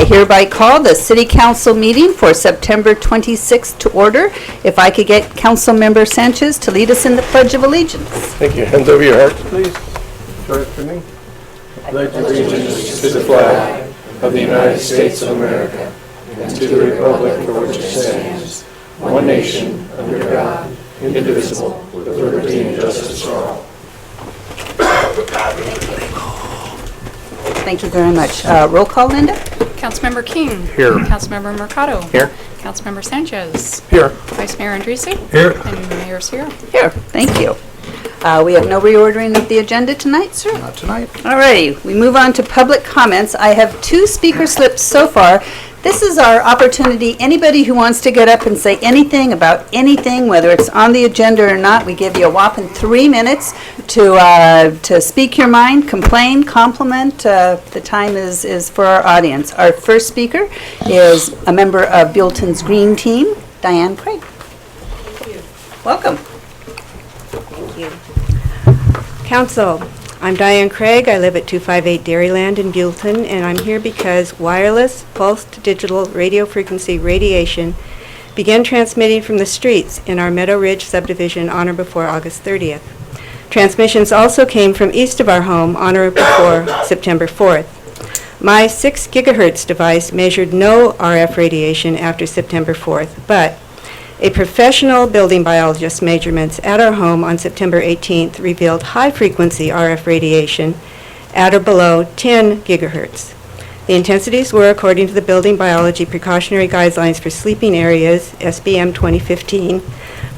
I hereby call the City Council meeting for September 26th to order. If I could get Councilmember Sanchez to lead us in the Pledge of Allegiance. Thank you. Hands over your hearts, please. Short for me. I pledge allegiance to the flag of the United States of America and to the republic for which it stands, one nation, under God, indivisible, with liberty and justice for all. Thank you very much. Roll call, Linda? Councilmember King. Here. Councilmember Mercado. Here. Councilmember Sanchez. Here. Vice Mayor Andresi. Here. And Mayor Sierra. Here. Thank you. We have no reordering of the agenda tonight, sir? Not tonight. All righty. We move on to public comments. I have 2 speaker slips so far. This is our opportunity. Anybody who wants to get up and say anything about anything, whether it's on the agenda or not, we give you a whopping 3 minutes to speak your mind, complain, compliment. The time is for our audience. Our first speaker is a member of Buellton's Green Team, Diane Craig. Thank you. Welcome. Thank you. Council, I'm Diane Craig. I live at 258 Dairyland in Buellton, and I'm here because wireless pulsed digital radio frequency radiation began transmitting from the streets in our Meadow Ridge subdivision on or before August 30th. Transmissions also came from east of our home on or before September 4th. My 6 gigahertz device measured no RF radiation after September 4th, but a professional building biologist's measurements at our home on September 18th revealed high-frequency RF radiation at or below 10 gigahertz. The intensities were, according to the Building Biology Precautionary Guidelines for Sleeping Areas, SBM 2015,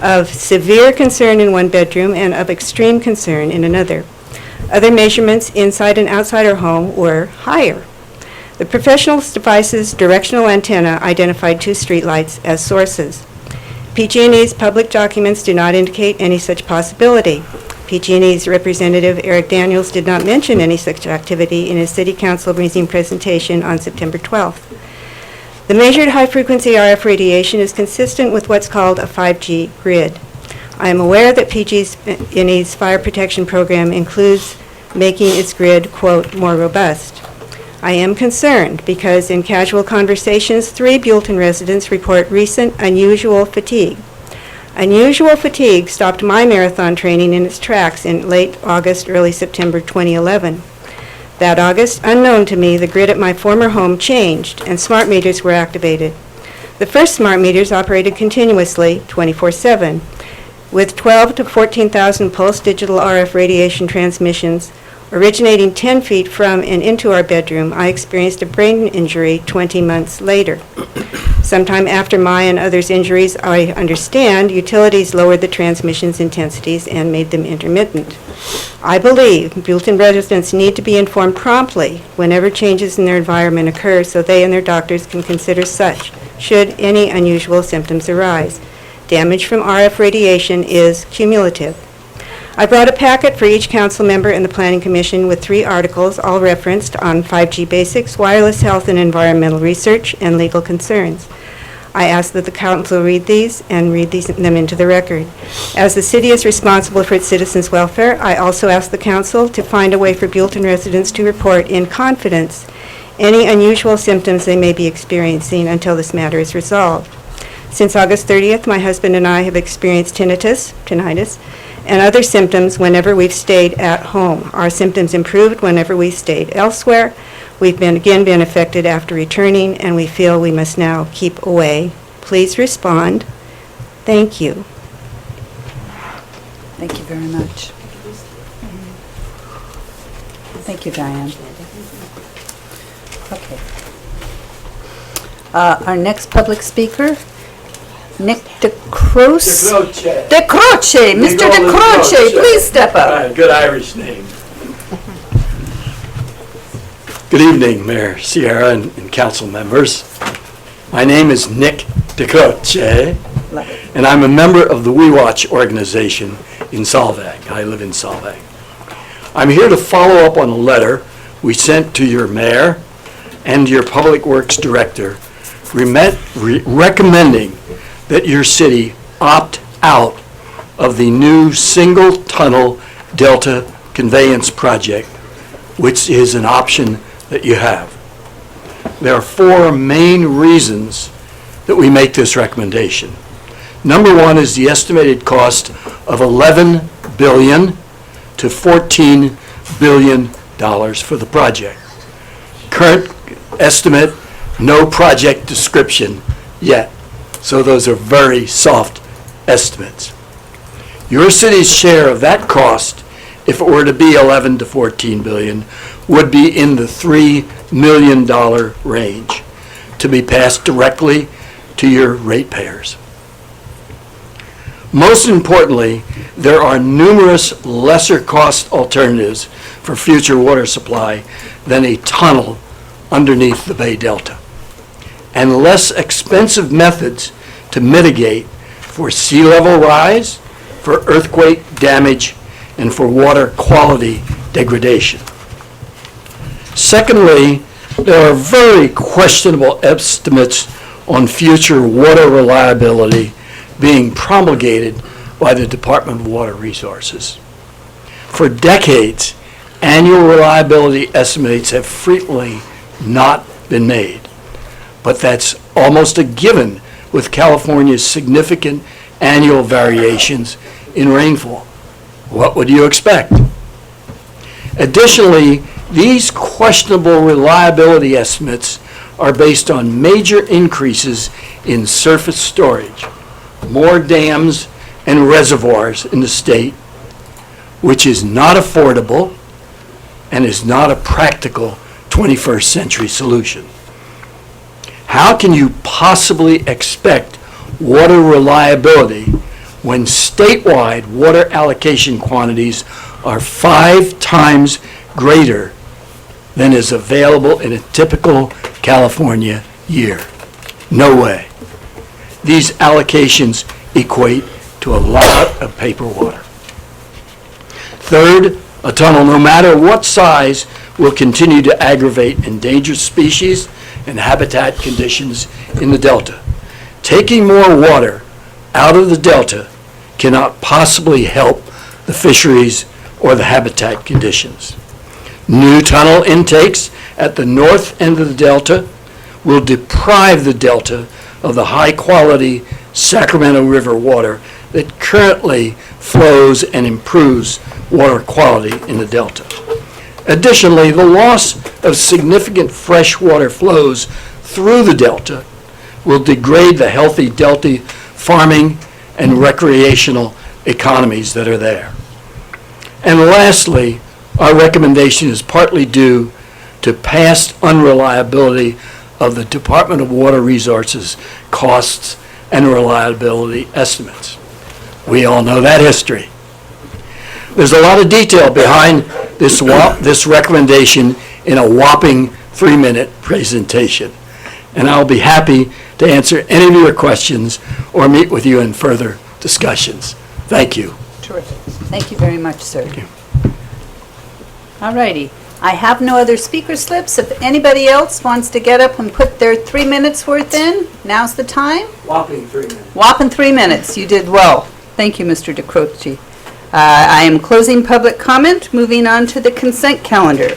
of severe concern in one bedroom and of extreme concern in another. Other measurements inside and outside our home were higher. The professional device's directional antenna identified 2 streetlights as sources. PG&E's public documents do not indicate any such possibility. PG&E's representative, Eric Daniels, did not mention any such activity in his City Council meeting presentation on September 12th. The measured high-frequency RF radiation is consistent with what's called a 5G grid. I am aware that PG&E's fire protection program includes making its grid, quote, more robust. I am concerned because in casual conversations, 3 Buellton residents report recent unusual fatigue. Unusual fatigue stopped my marathon training in its tracks in late August, early September 2011. That August, unknown to me, the grid at my former home changed and smart meters were activated. The first smart meters operated continuously, 24/7, with 12 to 14,000 pulse digital RF radiation transmissions. Originating 10 feet from and into our bedroom, I experienced a brain injury 20 months later. Sometime after my and others' injuries, I understand, utilities lowered the transmission's intensities and made them intermittent. I believe Buellton residents need to be informed promptly whenever changes in their environment occur so they and their doctors can consider such, should any unusual symptoms arise. Damage from RF radiation is cumulative. I brought a packet for each council member in the Planning Commission with 3 articles, all referenced on 5G basics, wireless health and environmental research, and legal concerns. I ask that the council read these and read them into the record. As the city is responsible for its citizens' welfare, I also ask the council to find a way for Buellton residents to report in confidence any unusual symptoms they may be experiencing until this matter is resolved. Since August 30th, my husband and I have experienced tinnitus, and other symptoms whenever we've stayed at home. Our symptoms improved whenever we stayed elsewhere. We've been affected after returning, and we feel we must now keep away. Please respond. Thank you. Thank you very much. Thank you, Diane. Okay. Our next public speaker, Nick DeCroce. DeCroce. Mr. DeCroce, please step up. Good Irish name. Good evening, Mayor Sierra and council members. My name is Nick DeCroce, and I'm a member of the We Watch organization in Solvang. I live in Solvang. I'm here to follow up on a letter we sent to your mayor and your public works director recommending that your city opt out of the new single-tunnel Delta conveyance project, which is an option that you have. There are four main reasons that we make this recommendation. Number one is the estimated cost of $11 billion to $14 billion for the project. Current estimate, no project description yet. So those are very soft estimates. Your city's share of that cost, if it were to be 11 to 14 billion, would be in the $3 million range to be passed directly to your ratepayers. Most importantly, there are numerous lesser cost alternatives for future water supply than a tunnel underneath the Bay Delta, and less expensive methods to mitigate for sea level rise, for earthquake damage, and for water quality degradation. Secondly, there are very questionable estimates on future water reliability being promulgated by the Department of Water Resources. For decades, annual reliability estimates have frequently not been made, but that's almost a given with California's significant annual variations in rainfall. What would you expect? Additionally, these questionable reliability estimates are based on major increases in surface storage, more dams and reservoirs in the state, which is not affordable and is not a practical 21st century solution. How can you possibly expect water reliability when statewide water allocation quantities are 5 times greater than is available in a typical California year? No way. These allocations equate to a lot of paper water. Third, a tunnel, no matter what size, will continue to aggravate endangered species and habitat conditions in the Delta. Taking more water out of the Delta cannot possibly help the fisheries or the habitat conditions. New tunnel intakes at the north end of the Delta will deprive the Delta of the high-quality Sacramento River water that currently flows and improves water quality in the Delta. Additionally, the loss of significant freshwater flows through the Delta will degrade the healthy Delta farming and recreational economies that are there. And lastly, our recommendation is partly due to past unreliability of the Department of Water Resources costs and reliability estimates. We all know that history. There's a lot of detail behind this recommendation in a whopping 3-minute presentation, and I'll be happy to answer any of your questions or meet with you in further discussions. Thank you. Terrific. Thank you very much, sir. Thank you. All righty. I have no other speaker slips. If anybody else wants to get up and put their 3 minutes worth in, now's the time. Whopping 3 minutes. Whopping 3 minutes. You did well. Thank you, Mr. DeCroce. I am closing public comment, moving on to the consent calendar.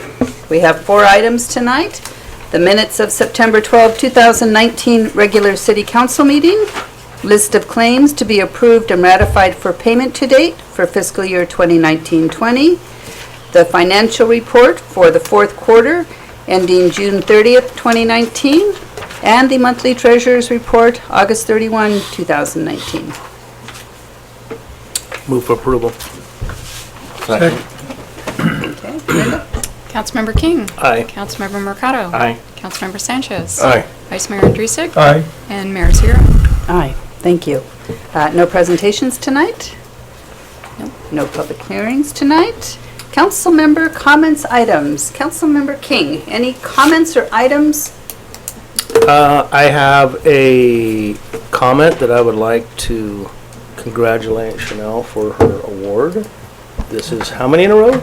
We have 4 items tonight. The minutes of September 12, 2019 regular city council meeting, list of claims to be approved and ratified for payment to date for fiscal year 2019-20, the financial report for the 4th quarter ending June 30th, 2019, and the monthly treasurer's report, August 31, 2019. Move for approval. Okay, Linda? Councilmember King. Aye. Councilmember Mercado. Aye. Councilmember Sanchez. Aye. Vice Mayor Andrusik. Aye. And Mayor Zero. Aye, thank you. No presentations tonight? Nope. No public hearings tonight? Council member comments, items. Councilmember King, any comments or items? I have a comment that I would like to congratulate Chanel for her award. This is how many in a row?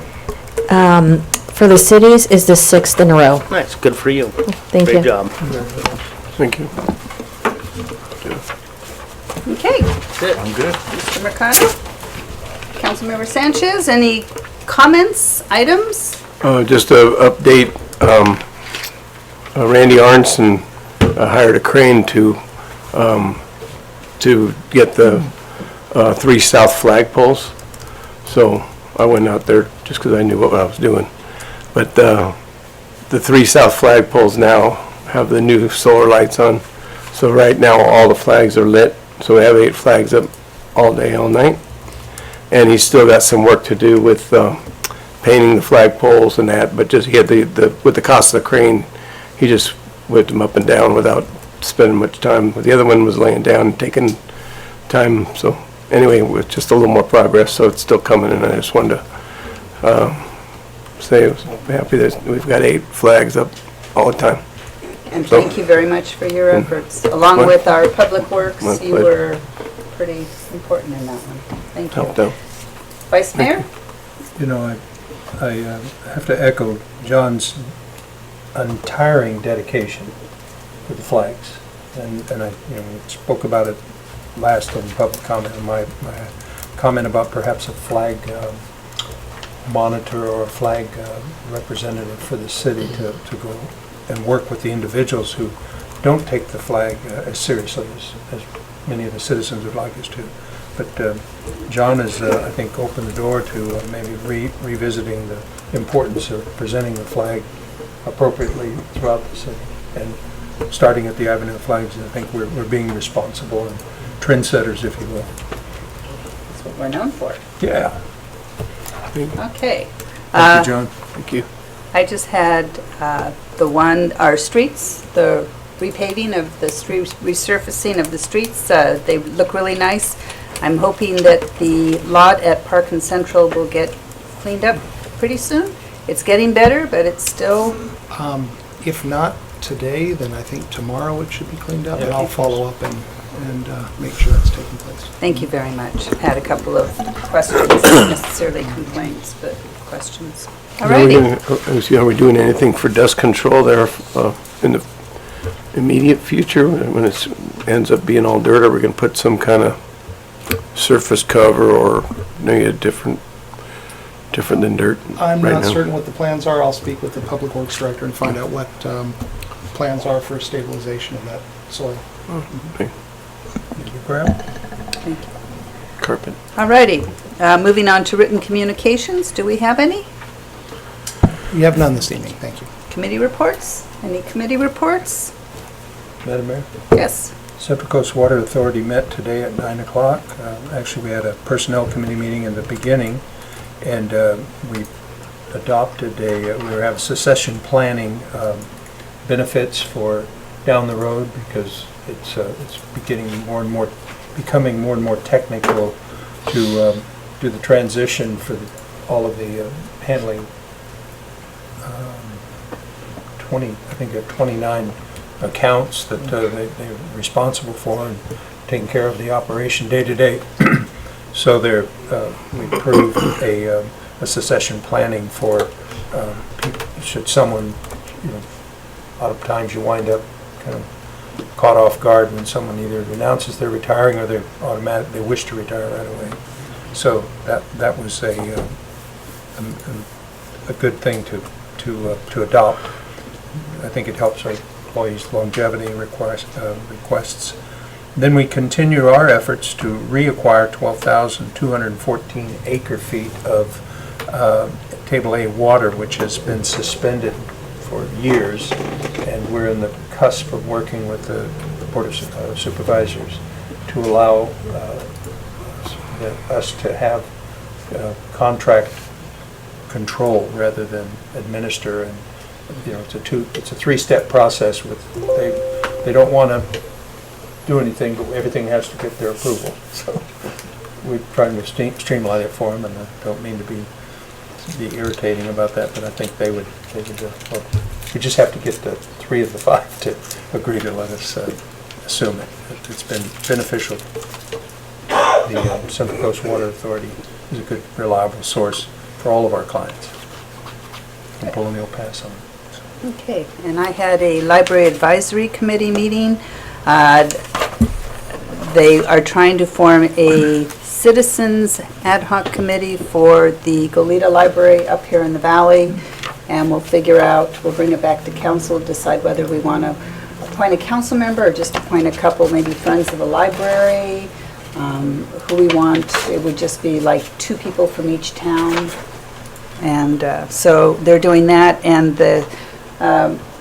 For the cities is the 6th in a row. Nice, good for you. Thank you. Great job. Thank you. Okay, I'm good. Mr. Mercado? Councilmember Sanchez, any comments, items? Just an update. Randy Arnson hired a crane to get the 3 south flagpoles. So I went out there just because I knew what I was doing. But the 3 south flagpoles now have the new solar lights on. So right now all the flags are lit. So we have 8 flags up all day, all night. And he's still got some work to do with painting the flagpoles and that. But just he had with the cost of the crane, he just whipped them up and down without spending much time. The other one was laying down and taking time. So anyway, with just a little more progress, so it's still coming. And I just wanted to say I was happy that we've got 8 flags up all the time. And thank you very much for your efforts. Along My- with our Public Works, my you pleasure. were pretty important in that one. Thank you. Helped out. Vice Mayor? You know, I have to echo John's untiring dedication to the flags. And I, spoke about it last in public comment, my comment about perhaps a flag monitor or a flag representative for the city to go and work with the individuals who don't take the flag as seriously as many of the citizens would like us to. But John has, I think, opened the door to maybe revisiting the importance of presenting the flag appropriately throughout the city. And starting at the Avenue of Flags, I think we're being responsible and trendsetters, if you will. That's what we're known for. Yeah. Okay. Thank you, John. Thank you. I just had our streets, the repaving of the streets, resurfacing of the streets, they look really nice. I'm hoping that the lot at Park and Central will get cleaned up pretty soon. It's getting better, but it's still, If not today, then I think tomorrow it should be cleaned up, and I'll follow up and make sure that's taking place. thank you very much. I've had a couple of questions, not necessarily complaints, but questions. All righty. Are we doing anything for dust control there in the immediate future? When it ends up being all dirt, are we going to put some kind of surface cover or maybe different than dirt I'm right not now? certain what the plans are. I'll speak with the Public Works Director and find out what plans are for stabilization of that soil. Okay. Thank you, Graham. Carpet. All righty. Moving on to written communications. Do we have any? You have none this evening, thank you. Committee reports? Any committee reports? Madam Mayor? Yes. Central Coast Water Authority met today at 9 o'clock. Actually, we had a personnel committee meeting in the beginning, and we adopted we have succession planning benefits for down the road, because it's becoming more and more technical to do the transition for all of the handling 29 accounts that they're responsible for and taking care of the operation day to day. So we approved a succession planning for should someone, a lot of times you wind up kind of caught off guard when someone either announces they're retiring or they wish to retire right away. So that was a good thing to adopt. I think it helps our employees' longevity requests. Then we continue our efforts to reacquire 12,214 acre-feet of Table A water, which has been suspended for years, and we're in the cusp of working with the Board of Supervisors to allow us to have contract control rather than administer. And it's a 3-step process. They don't want to do anything, but everything has to get their approval. So we're trying to streamline it for them, and I don't mean to be irritating about that, but I think they would well, we just have to get the 3 of the 5 to agree to let us assume it. It's been beneficial. The Central Coast Water Authority is a good, reliable source for all of our clients. And Colonial Pass on. Okay, and I had a Library Advisory Committee meeting. They are trying to form a citizens ad hoc committee for the Goleta Library up here in the valley. and we'll bring it back to council, decide whether we want to appoint a council member or just appoint a couple, maybe friends of the library, who we want. It would just be like 2 people from each town. And so they're doing that, and the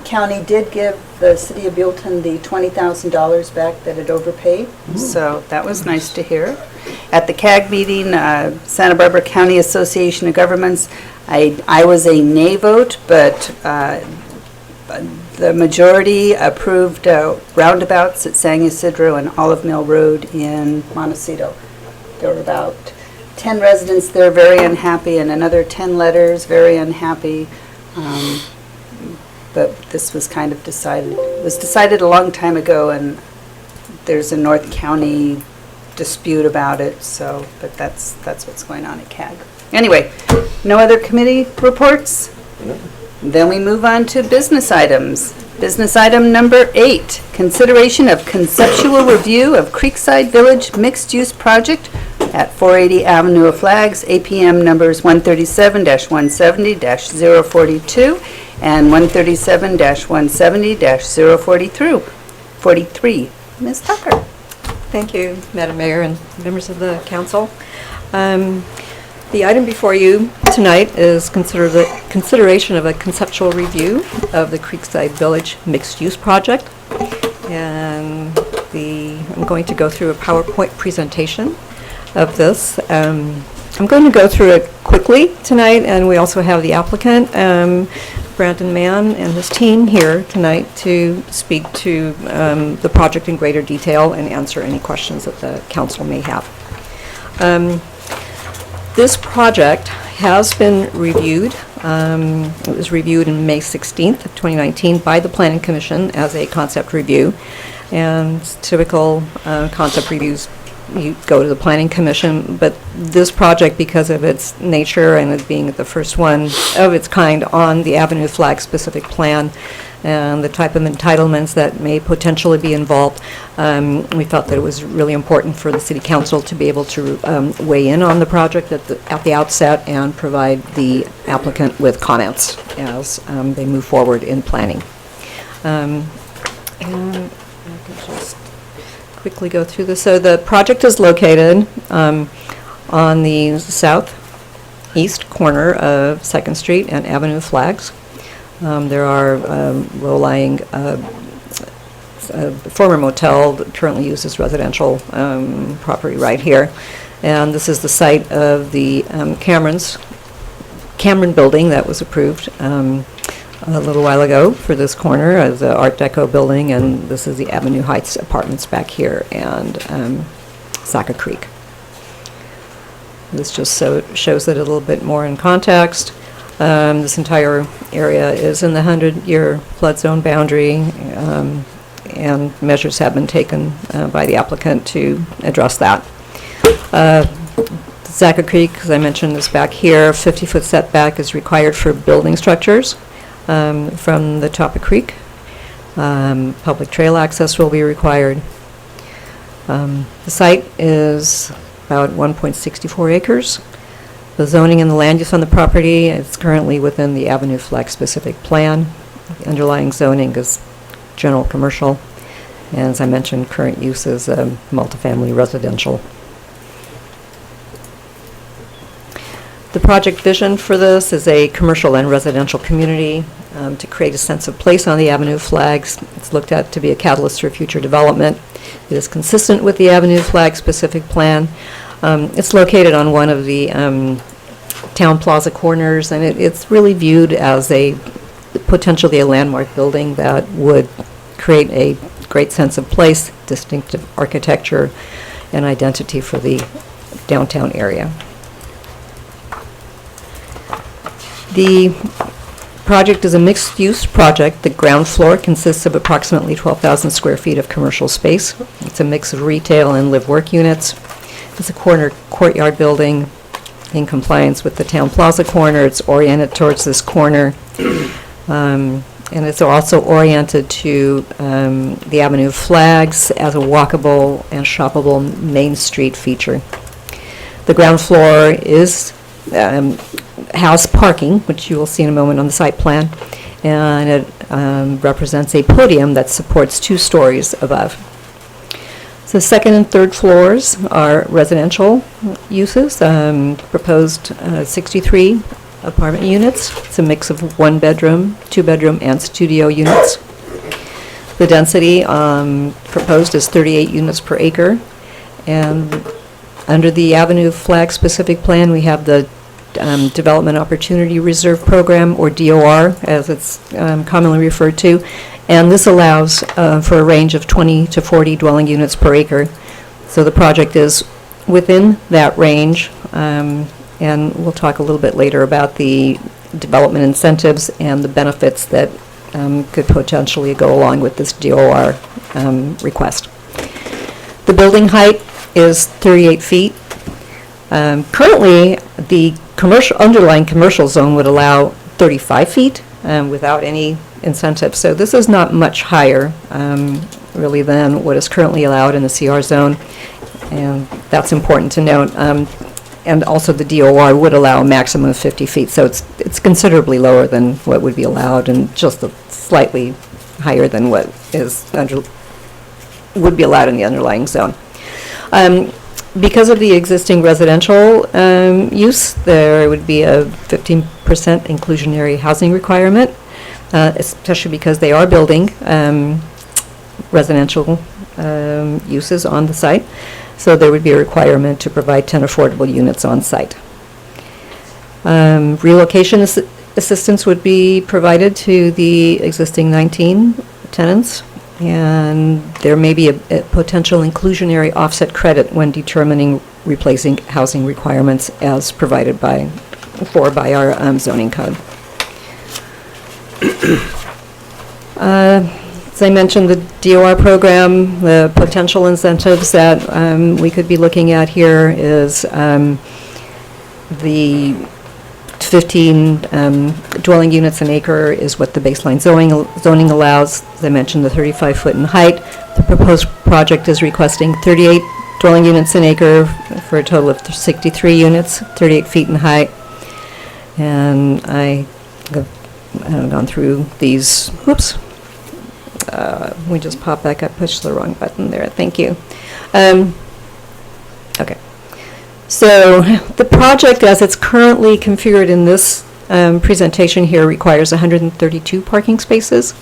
county did give the city of Buellton the $20,000 back that it overpaid, so that was nice to hear. At the CAG meeting, Santa Barbara County Association of Governments, I was a nay vote, but the majority approved roundabouts at San Ysidro and Olive Mill Road in Montecito. There were about 10 residents there very unhappy, and another 10 letters very unhappy. But this was kind of decided. It was decided a long time ago, and there's a North County dispute about it. So, but that's what's going on at CAG. Anyway, no other committee reports? No. Then we move on to business items. Business item number 8, consideration of conceptual review of Creekside Village mixed-use project at 480 Avenue of Flags, APM numbers 137-170-042 and 137-170-043. Ms. Tucker. Thank you, Madam Mayor and members of the council. The item before you tonight is consideration of a conceptual review of the Creekside Village mixed-use project. And I'm going to go through a PowerPoint presentation of this. I'm going to go through it quickly tonight, and we also have the applicant, Brandon Mann, and his team here tonight to speak to the project in greater detail and answer any questions that the council may have. This project has been reviewed. It was reviewed on May 16th of 2019 by the Planning Commission as a concept review. And typical concept reviews, you go to the Planning Commission, but this project, because of its nature and it being the first one of its kind on the Avenue Flag specific plan and the type of entitlements that may potentially be involved, we thought that it was really important for the City Council to be able to weigh in on the project at the outset and provide the applicant with comments as they move forward in planning. And I can just quickly go through this. So the project is located on the southeast corner of 2nd Street and Avenue Flags. There are low-lying former motel that currently used as residential property right here. And this is the site of the Cameron building that was approved a little while ago for this corner as the Art Deco building, and this is the Avenue Heights apartments back here and Saca Creek. This just shows it a little bit more in context. This entire area is in the 100-year flood zone boundary, and measures have been taken by the applicant to address that. Saca Creek, as I mentioned, is back here. 50-foot setback is required for building structures from the top of creek. Public trail access will be required. The site is about 1.64 acres. The zoning and the land use on the property is currently within the Avenue Flag specific plan. The underlying zoning is general commercial, and as I mentioned, current use is multifamily residential. The project vision for this is a commercial and residential community to create a sense of place on the Avenue Flags. It's looked at to be a catalyst for future development. It is consistent with the Avenue Flag specific plan. It's located on one of the town plaza corners, and it's really viewed as potentially a landmark building that would create a great sense of place, distinctive architecture, and identity for the downtown area. The project is a mixed-use project. The ground floor consists of approximately 12,000 square feet of commercial space. It's a mix of retail and live-work units. It's a courtyard building in compliance with the town plaza corner. It's oriented towards this corner. And it's also oriented to the Avenue Flags as a walkable and shoppable Main Street feature. The ground floor is house parking, which you will see in a moment on the site plan, and it represents a podium that supports 2 stories above. So second and third floors are residential uses, proposed 63 apartment units. It's a mix of 1-bedroom, 2-bedroom, and studio units. The density proposed is 38 units per acre, and under the Avenue Flag specific plan, we have the Development Opportunity Reserve Program, or DOR, as it's commonly referred to, and this allows for a range of 20 to 40 dwelling units per acre. So the project is within that range, and we'll talk a little bit later about the development incentives and the benefits that could potentially go along with this DOR request. The building height is 38 feet. Currently, the underlying commercial zone would allow 35 feet without any incentive. So this is not much higher, really, than what is currently allowed in the CR zone, and that's important to note. And also the DOR would allow a maximum of 50 feet, so it's considerably lower than what would be allowed and just slightly higher than what would be allowed in the underlying zone. Because of the existing residential use, there would be a 15% inclusionary housing requirement, especially because they are building residential uses on the site. So there would be a requirement to provide 10 affordable units on site. Relocation assistance would be provided to the existing 19 tenants, and there may be a potential inclusionary offset credit when determining replacing housing requirements as provided by our zoning code. As I mentioned, the DOR program, the potential incentives that we could be looking at here is the 15 dwelling units an acre is what the baseline zoning allows. As I mentioned, the 35-foot in height. The proposed project is requesting 38 dwelling units an acre for a total of 63 units, 38 feet in height. And I have gone through these. Whoops. We just popped back up, pushed the wrong button there. Thank you. Okay. So the project, as it's currently configured in this presentation here, requires 132 parking spaces.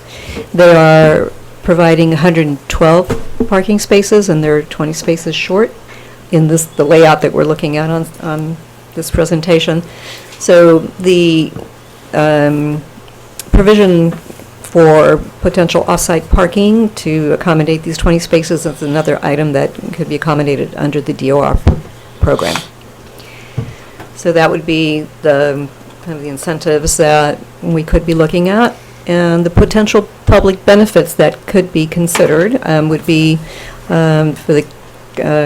They are providing 112 parking spaces, and they're 20 spaces short in the layout that we're looking at on this presentation. So the provision for potential off-site parking to accommodate these 20 spaces is another item that could be accommodated under the DOR program. So that would be the kind of the incentives that we could be looking at, and the potential public benefits that could be considered would be for the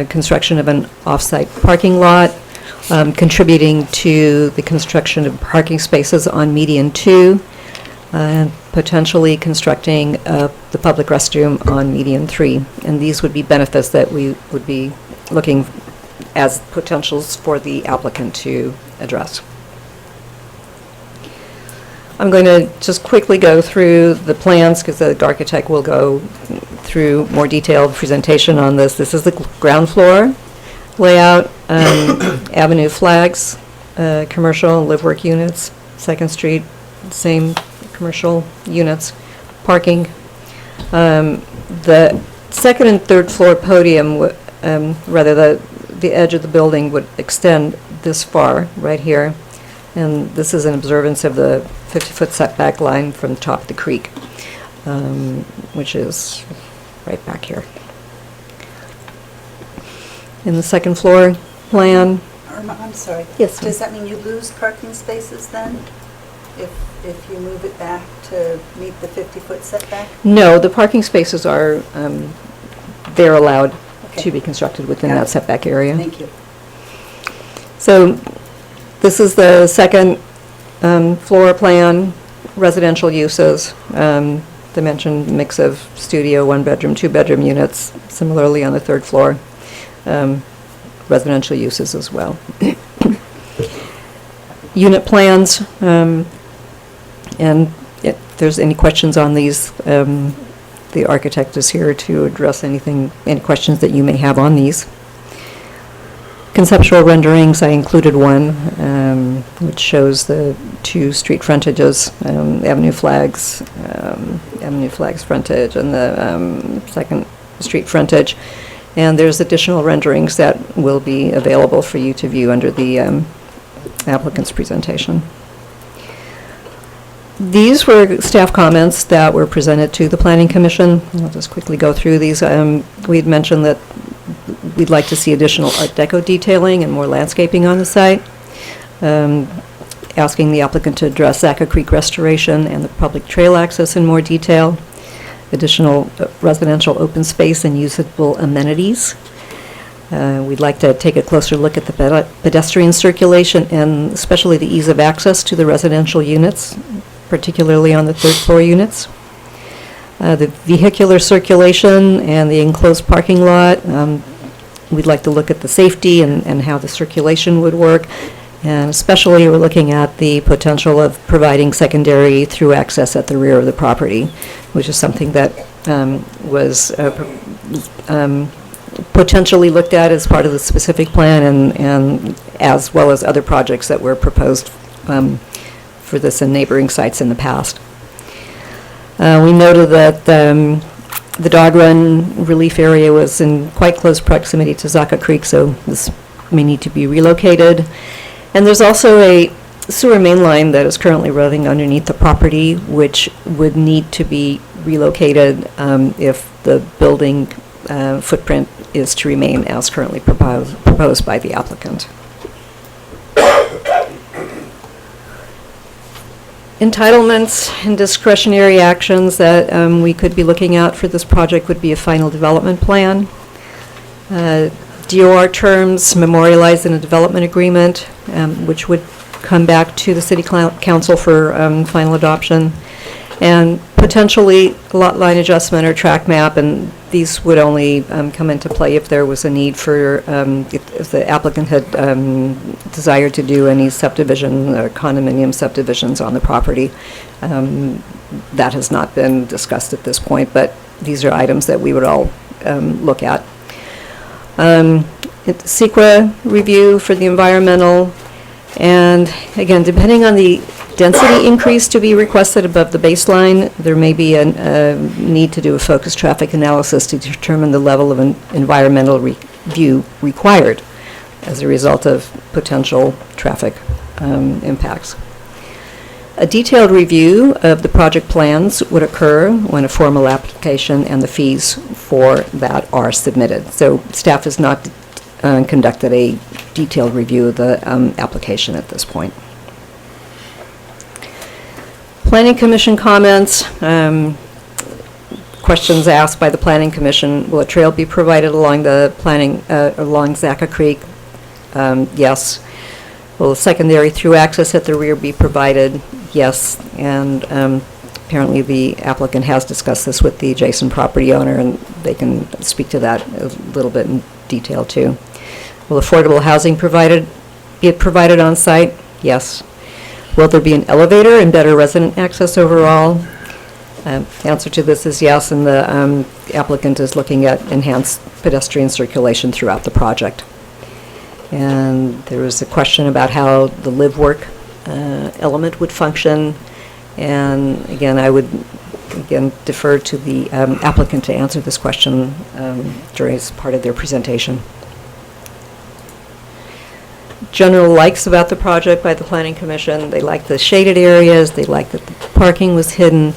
construction of an off-site parking lot, contributing to the construction of parking spaces on median 2, and potentially constructing the public restroom on median 3. And these would be benefits that we would be looking as potentials for the applicant to address. I'm going to just quickly go through the plans because the architect will go through more detailed presentation on this. This is the ground floor layout, avenue flags, commercial live work units, 2nd Street, same commercial units, parking. The 2nd and 3rd floor podium, rather the edge of the building would extend this far right here, and this is an observance of the 50-foot setback line from the top of the creek, which is right back here. In the 2nd floor plan. Irma, I'm sorry. Yes, Does that mean you lose parking spaces then? If you move it back to meet the 50-foot setback? No, the parking spaces are, they're allowed Okay. to be constructed within Got that it. setback area. Thank you. So this is the 2nd floor plan, residential uses. They mentioned mix of studio, 1-bedroom, 2-bedroom units, similarly on the 3rd floor. unit plans, and if there's any questions on these, the architect is here to address any questions that you may have on these. Conceptual renderings, I included one, which shows the two street frontages, Avenue Flags frontage, and the second street frontage. And there's additional renderings that will be available for you to view under the applicant's presentation. These were staff comments that were presented to the Planning Commission. I'll just quickly go through these. We had mentioned that we'd like to see additional Art Deco detailing and more landscaping on the site. Asking the applicant to address Zaca Creek restoration and the public trail access in more detail. Additional residential open space and usable amenities. We'd like to take a closer look at the pedestrian circulation and especially the ease of access to the residential units, particularly on the third floor units. The vehicular circulation and the enclosed parking lot. We'd like to look at the safety and how the circulation would work. And especially we're looking at the potential of providing secondary through access at the rear of the property, which is something that was potentially looked at as part of the specific plan and as well as other projects that were proposed for this in neighboring sites in the past. We noted that the dog run relief area was in quite close proximity to Zaca Creek, so this may need to be relocated. And there's also a sewer main line that is currently running underneath the property, which would need to be relocated if the building footprint is to remain as currently proposed by the applicant. Entitlements and discretionary actions that we could be looking at for this project would be a final development plan. DOR terms memorialized in a development agreement, which would come back to the City Council for final adoption, and potentially a lot line adjustment or track map, and these would only come into play if there was a need for, if the applicant had desired to do any subdivision or condominium subdivisions on the property. That has not been discussed at this point, but these are items that we would all look at. SEQA review for the environmental, and again, depending on the density increase to be requested above the baseline, there may be a need to do a focused traffic analysis to determine the level of an environmental review required as a result of potential traffic impacts. A detailed review of the project plans would occur when a formal application and the fees for that are submitted. So staff has not conducted a detailed review of the application at this point. Planning Commission comments. Questions asked by the Planning Commission. Will a trail be provided along the along Zaca Creek? Yes. Will a secondary through access at the rear be provided? Yes. And apparently the applicant has discussed this with the adjacent property owner, and they can speak to that a little bit in detail too. Will affordable housing be provided on site? Yes. Will there be an elevator and better resident access overall? Answer to this is yes, and the applicant is looking at enhanced pedestrian circulation throughout the project. And there was a question about how the live-work element would function, and again, I would defer to the applicant to answer this question during as part of their presentation. General likes about the project by the Planning Commission. They like the shaded areas, they like that the parking was hidden,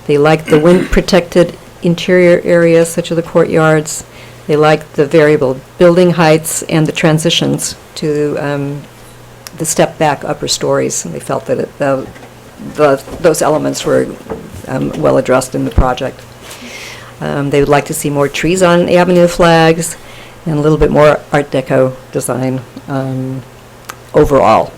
they like the wind-protected interior areas such as the courtyards, they like the variable building heights and the transitions to the step-back upper stories, and they felt that those elements were well addressed in the project. They would like to see more trees on avenue flags and a little bit more Art Deco design overall.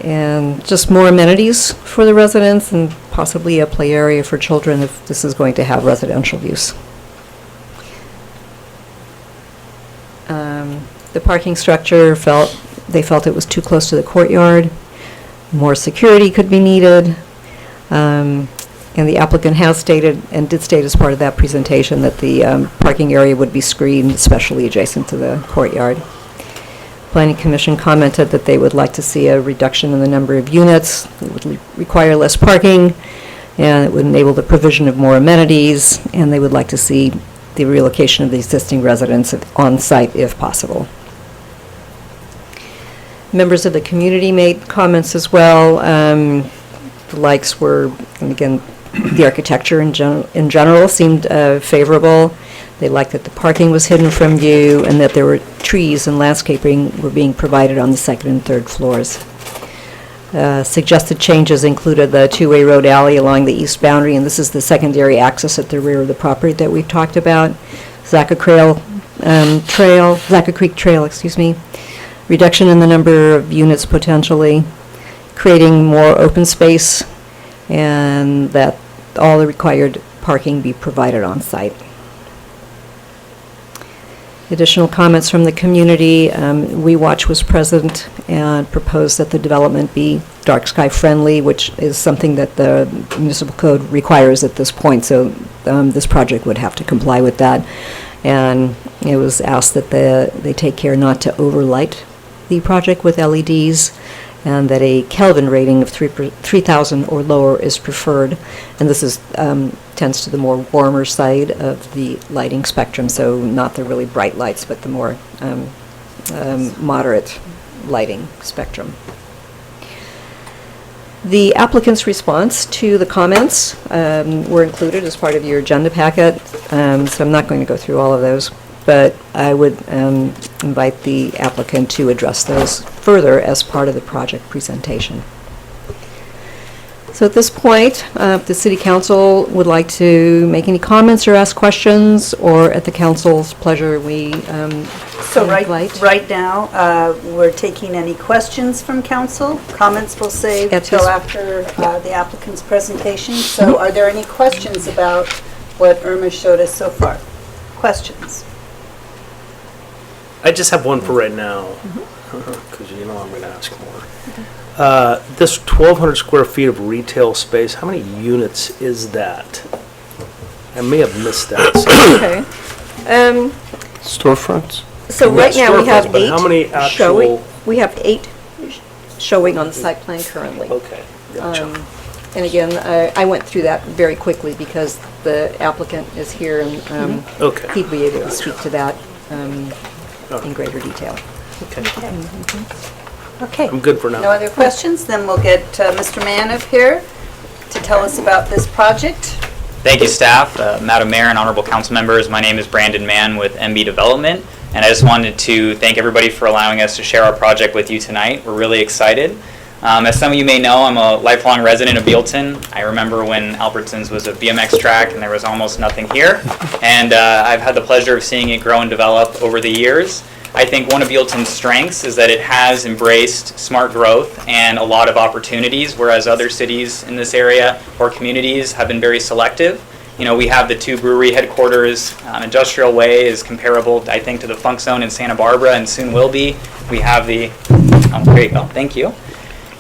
And just more amenities for the residents and possibly a play area for children if this is going to have residential use. The parking structure they felt it was too close to the courtyard. more security could be needed. And the applicant has stated, and did state as part of that presentation, that the parking area would be screened, especially adjacent to the courtyard. Planning Commission commented that they would like to see a reduction in the number of units. It would require less parking, and it would enable the provision of more amenities, and they would like to see the relocation of the existing residents on site if possible. Members of the community made comments as well. The likes were, and again, the architecture in general seemed favorable. They liked that the parking was hidden from view and that there were trees and landscaping were being provided on the second and third floors. Suggested changes included the two-way road alley along the east boundary, and this is the secondary access at the rear of the property that we've talked about. Zaca Creek Trail, reduction in the number of units potentially, creating more open space, and that all the required parking be provided on site. Additional comments from the community. We Watch was present and proposed that the development be dark sky friendly, which is something that the municipal code requires at this point, so this project would have to comply with that. And it was asked that they take care not to overlight the project with LEDs, and that a Kelvin rating of 3,000 or lower is preferred. And this is tends to the more warmer side of the lighting spectrum, so not the really bright lights, but the more moderate lighting spectrum. The applicant's response to the comments were included as part of your agenda packet, so I'm not going to go through all of those, but I would invite the applicant to address those further as part of the project presentation. So at this point, if the City Council would like to make any comments or ask questions, or at the Council's pleasure, we So invite. right now, we're taking any questions from council. Comments we'll save At till this- after the applicant's presentation. So are there any questions about what Irma showed us so far? Questions? I just have one for right now, because you know I'm going to ask more. This 1,200 square feet of retail space, how many units is that? I may have missed that. So Okay. Storefronts? So Not right now we have storefronts, but how many 8 showing. actual- We have 8 showing on the site plan currently. Okay, gotcha. And again, I went through that very quickly because the applicant is here and Okay. he'd be able to speak to that in greater detail. Okay. Okay. I'm good for No now. other questions? Then we'll get Mr. Mann up here to tell us about this project. Thank you, staff, Madam Mayor, and honorable council members. My name is Brandon Mann with MB Development, and I just wanted to thank everybody for allowing us to share our project with you tonight. We're really excited. As some of you may know, I'm a lifelong resident of Buellton. I remember when Albertsons was a BMX track and there was almost nothing here, and I've had the pleasure of seeing it grow and develop over the years. I think one of Buellton's strengths is that it has embraced smart growth and a lot of opportunities, whereas other cities in this area or communities have been very selective. You know, we have the 2 brewery headquarters. Industrial Way is comparable, I think, to the Funk Zone in Santa Barbara, and soon will be. We have the, great, thank you.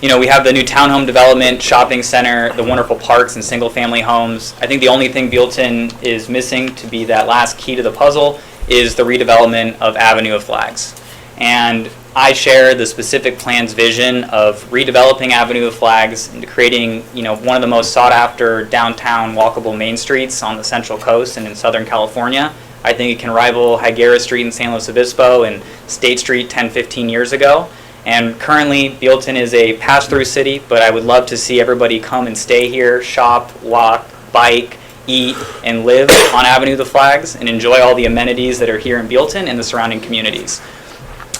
You know, we have the new townhome development, shopping center, the wonderful parks and single-family homes. I think the only thing Buellton is missing to be that last key to the puzzle is the redevelopment of Avenue of Flags. And I share the specific plan's vision of redeveloping Avenue of Flags into creating, you know, one of the most sought-after downtown walkable main streets on the Central Coast and in Southern California. I think it can rival Higuera Street in San Luis Obispo and State Street 10, 15 years ago. And currently, Buellton is a pass-through city, but I would love to see everybody come and stay here, shop, walk, bike, eat, and live on Avenue of the Flags and enjoy all the amenities that are here in Buellton and the surrounding communities.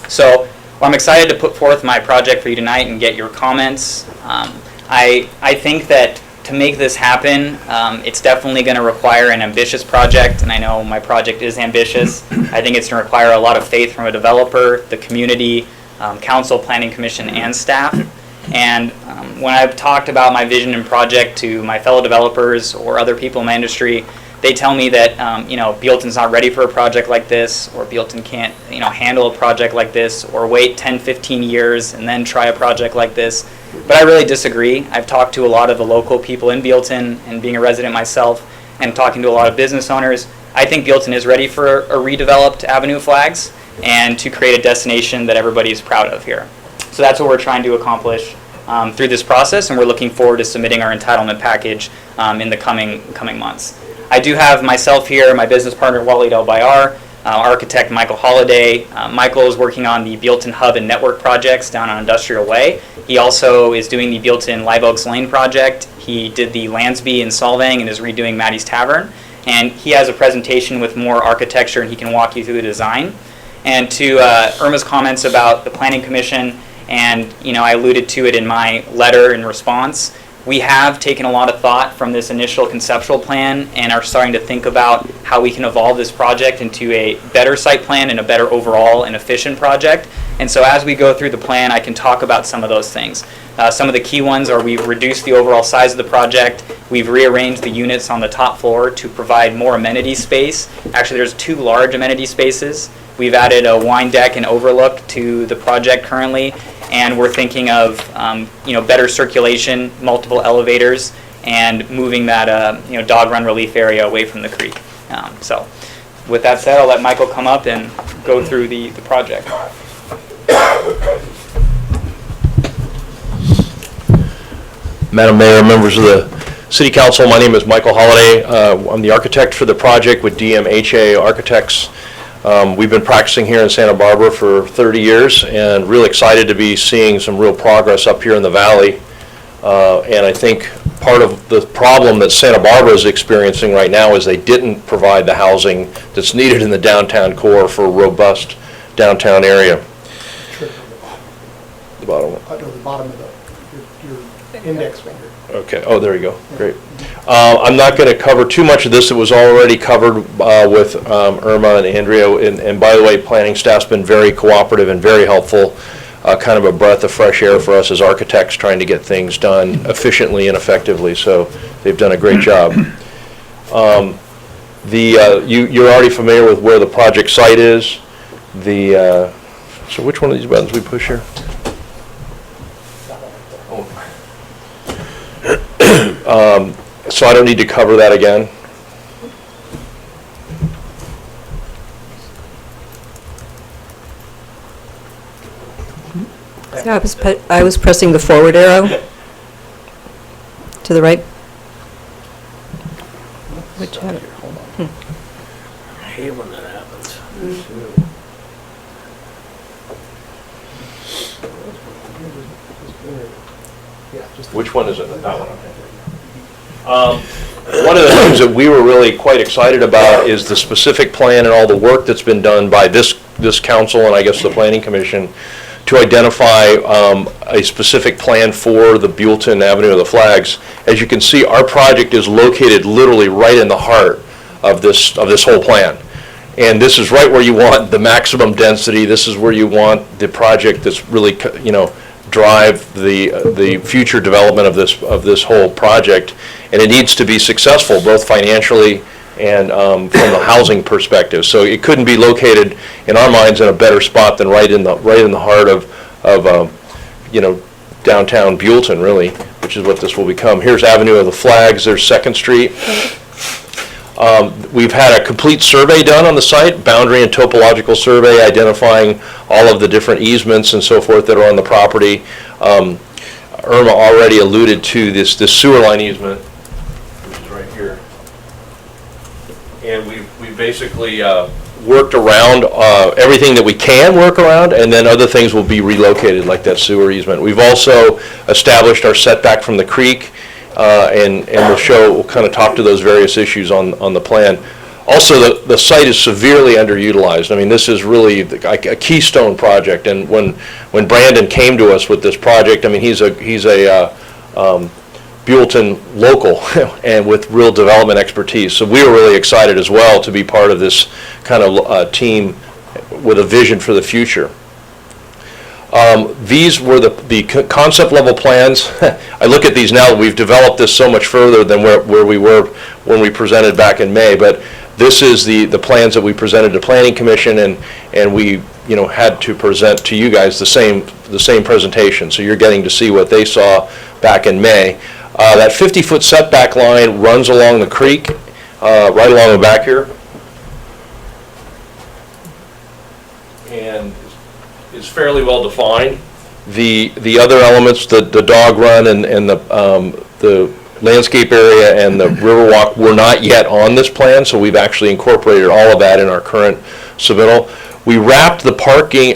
So I'm excited to put forth my project for you tonight and get your comments. I think that to make this happen, it's definitely going to require an ambitious project, and I know my project is ambitious. I think it's going to require a lot of faith from a developer, the community, council, planning commission, and staff. And when I've talked about my vision and project to my fellow developers or other people in my industry, they tell me that you know, Buellton's not ready for a project like this, or Buellton can't handle a project like this, or wait 10, 15 years and then try a project like this. But I really disagree. I've talked to a lot of the local people in Buellton, and being a resident myself, and talking to a lot of business owners, I think Buellton is ready for a redeveloped Avenue of Flags and to create a destination that everybody is proud of here. So that's what we're trying to accomplish through this process, and we're looking forward to submitting our entitlement package in the coming months. I do have myself here, my business partner Walid El Bayar, architect Michael Holliday. Michael is working on the Buellton Hub and Network projects down on Industrial Way. He also is doing the Buellton Live Oaks Lane project. He did the Lansby in Solvang and is redoing Maddie's Tavern. And he has a presentation with more architecture, and he can walk you through the design. And to Irma's comments about the Planning Commission, and I alluded to it in my letter in response, we have taken a lot of thought from this initial conceptual plan and are starting to think about how we can evolve this project into a better site plan and a better overall and efficient project. And so as we go through the plan, I can talk about some of those things. Some of the key ones are we've reduced the overall size of the project. We've rearranged the units on the top floor to provide more amenity space. Actually, there's 2 large amenity spaces. We've added a wine deck and overlook to the project currently, and we're thinking of better circulation, multiple elevators, and moving that dog run relief area away from the creek. So with that said, I'll let Michael come up and go through the project. Madam Mayor, members of the City Council, my name is Michael Holliday. I'm the architect for the project with DMHA Architects. We've been practicing here in Santa Barbara for 30 years and real excited to be seeing some real progress up here in the valley. And I think part of the problem that Santa Barbara is experiencing right now is they didn't provide the housing that's needed in the downtown core for a robust downtown area. The bottom one. No, the bottom of your index finger. Okay, oh, there you go, great. I'm not going to cover too much of this. It was already covered with Irma and Andrea, and by the way, planning staff's been very cooperative and very helpful, kind of a breath of fresh air for us as architects trying to get things done efficiently and effectively, so they've done a great job. You're already familiar with where the project site is. So which one of these buttons we push here? So I don't need to cover that again. So I was pressing the forward arrow to the right. Which had it? I hate when that happens. Which one is it? That one. One of the things that we were really quite excited about is the specific plan and all the work that's been done by this council and I guess the Planning Commission to identify a specific plan for the Buellton Avenue of the Flags. As you can see, our project is located literally right in the heart of this whole plan. And this is right where you want the maximum density. This is where you want the project that's really, drive the future development of this whole project. And it needs to be successful, both financially and from the housing perspective. So it couldn't be located, in our minds, in a better spot than right in the heart of downtown Buellton, really, which is what this will become. Here's Avenue of the Flags. There's 2nd Street. We've had a complete survey done on the site, boundary and topological survey, identifying all of the different easements and so forth that are on the property. Irma already alluded to this sewer line easement, which is right here. And we've basically worked around everything that we can work around, and then other things will be relocated, like that sewer easement. We've also established our setback from the creek, and we'll kind of talk to those various issues on the plan. Also, the site is severely underutilized. I mean, this is really a keystone project, and when Brandon came to us with this project, I mean, he's a Buellton local and with real development expertise. So we were really excited as well to be part of this kind of team with a vision for the future. These were the concept level plans. I look at these now, we've developed this so much further than where we were when we presented back in May, but this is the plans that we presented to Planning Commission, and we had to present to you guys the same presentation. So you're getting to see what they saw back in May. That 50-foot setback line runs along the creek, right along the back here, and is fairly well defined. The other elements, the dog run and the landscape area and the Riverwalk were not yet on this plan, so we've actually incorporated all of that in our current submittal. We wrapped the parking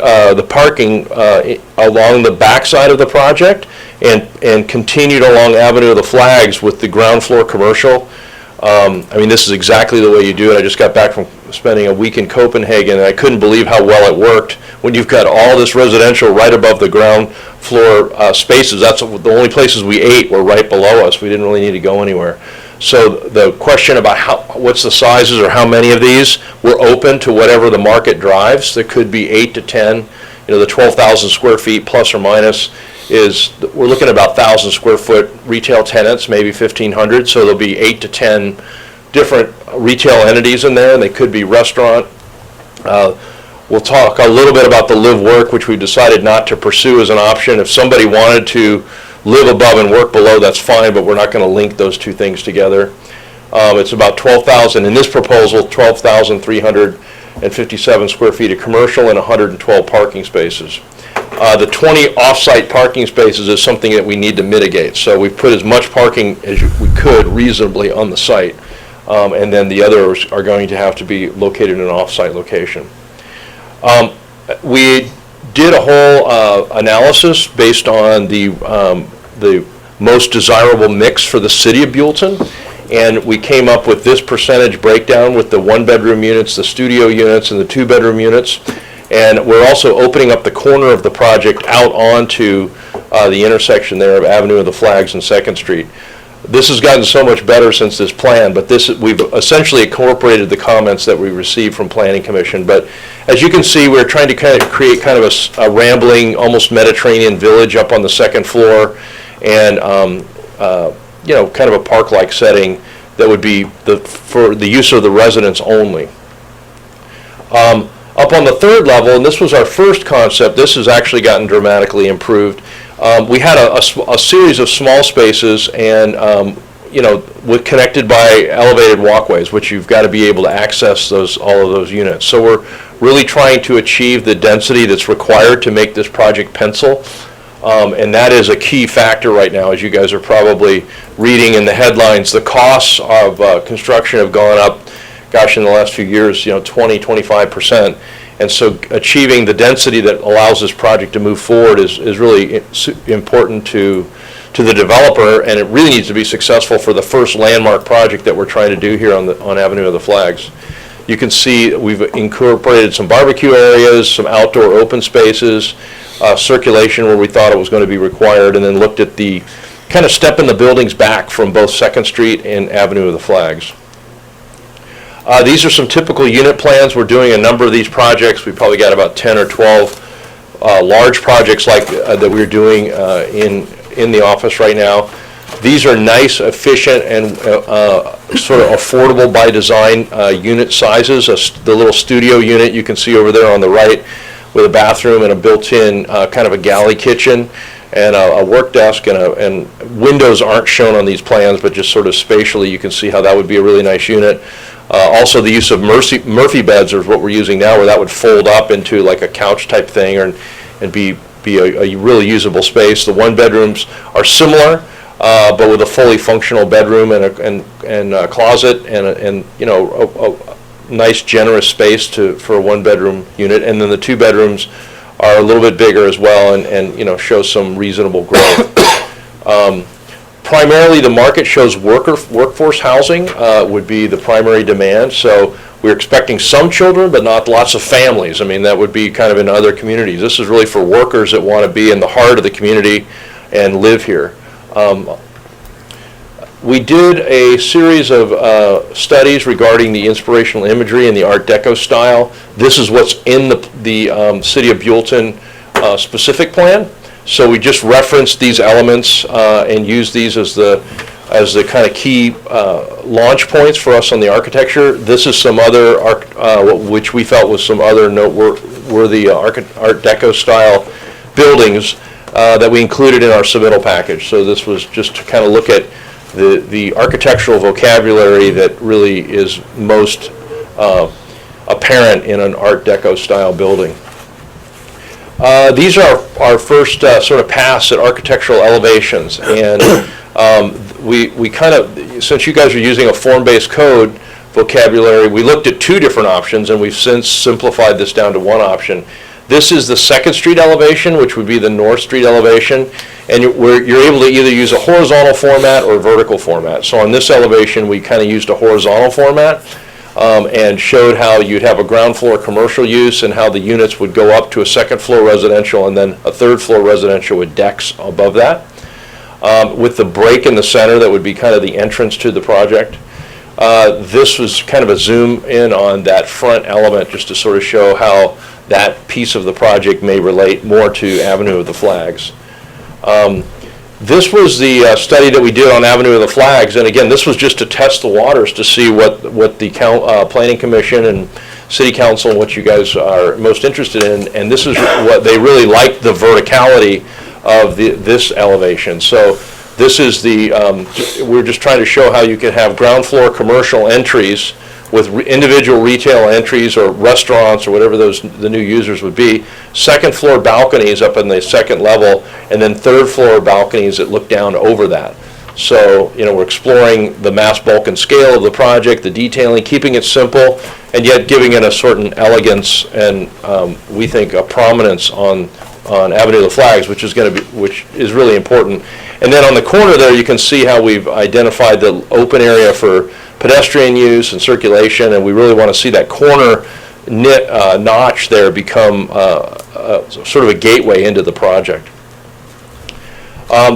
along the backside of the project and continued along Avenue of the Flags with the ground floor commercial. This is exactly the way you do it. I just got back from spending a week in Copenhagen, and I couldn't believe how well it worked when you've got all this residential right above the ground floor spaces. That's the only places we ate were right below us. We didn't really need to go anywhere. So the question about what's the sizes or how many of these, we're open to whatever the market drives. There could be 8 to 10. The 12,000 square feet plus or minus we're looking at about 1,000 square foot retail tenants, maybe 1,500. So there'll be 8 to 10 different retail entities in there, and they could be restaurant. We'll talk a little bit about the live work, which we decided not to pursue as an option. If somebody wanted to live above and work below, that's fine, but we're not going to link those two things together. It's about 12,000 in this proposal, 12,357 square feet of commercial and 112 parking spaces. The 20 off-site parking spaces is something that we need to mitigate. So we've put as much parking as we could reasonably on the site, and then the others are going to have to be located in an off-site location. We did a whole analysis based on the most desirable mix for the city of Buellton, and we came up with this percentage breakdown with the one-bedroom units, the studio units, and the two-bedroom units. And we're also opening up the corner of the project out onto the intersection there of Avenue of the Flags and 2nd Street. This has gotten so much better since this plan, but we've essentially incorporated the comments that we received from Planning Commission. But as you can see, we're trying to create kind of a rambling, almost Mediterranean village up on the 2nd floor, and kind of a park-like setting that would be for the use of the residents only. Up on the 3rd level, and this was our first concept, this has actually gotten dramatically improved. We had a series of small spaces and, connected by elevated walkways, which you've got to be able to access all of those units. So we're really trying to achieve the density that's required to make this project pencil. And that is a key factor right now, as you guys are probably reading in the headlines. The costs of construction have gone up, in the last few years, 20-25%. And so achieving the density that allows this project to move forward is really important to the developer, and it really needs to be successful for the first landmark project that we're trying to do here on Avenue of the Flags. You can see we've incorporated some barbecue areas, some outdoor open spaces, circulation where we thought it was going to be required, and then looked at the kind of stepping the buildings back from both 2nd Street and Avenue of the Flags. These are some typical unit plans. We're doing a number of these projects. We probably got about 10 or 12 large projects like that we're doing in the office right now. These are nice, efficient, and sort of affordable by design unit sizes. The little studio unit you can see over there on the right with a bathroom and a built-in kind of a galley kitchen and a work desk, and windows aren't shown on these plans, but just sort of spatially you can see how that would be a really nice unit. Also, the use of Murphy beds is what we're using now, where that would fold up into like a couch type thing and be a really usable space. The one bedrooms are similar, but with a fully functional bedroom and a closet and a nice generous space for a one bedroom unit. And then the two bedrooms are a little bit bigger as well and show some reasonable growth. Primarily, the market shows workforce housing would be the primary demand. So we're expecting some children, but not lots of families. I mean, that would be kind of in other communities. This is really for workers that want to be in the heart of the community and live here. We did a series of studies regarding the inspirational imagery and the Art Deco style. This is what's in the City of Buellton specific plan. So we just referenced these elements and used these as the kind of key launch points for us on the architecture. This is some other, which we felt was some other were the Art Deco style buildings that we included in our submittal package. So this was just to kind of look at the architectural vocabulary that really is most apparent in an Art Deco style building. These are our first sort of pass at architectural elevations, and we kind of, since you guys are using a form-based code vocabulary, we looked at two different options, and we've since simplified this down to one option. This is the 2nd Street elevation, which would be the North Street elevation, and you're able to either use a horizontal format or a vertical format. So on this elevation, we kind of used a horizontal format and showed how you'd have a ground floor commercial use and how the units would go up to a 2nd floor residential and then a 3rd floor residential with decks above that. With the break in the center, that would be kind of the entrance to the project. This was kind of a zoom in on that front element just to sort of show how that piece of the project may relate more to Avenue of the Flags. This was the study that we did on Avenue of the Flags, and again, this was just to test the waters to see what the Planning Commission and City Council and what you guys are most interested in, and this is what they really liked, the verticality of this elevation. So this is we're just trying to show how you can have ground floor commercial entries with individual retail entries or restaurants or whatever the new users would be, 2nd floor balconies up in the 2nd level, and then 3rd floor balconies that look down over that. So, we're exploring the mass, bulk, and scale of the project, the detailing, keeping it simple, and yet giving it a certain elegance and we think a prominence on Avenue of the Flags, which is really important. And then on the corner there, you can see how we've identified the open area for pedestrian use and circulation, and we really want to see that corner notch there become sort of a gateway into the project.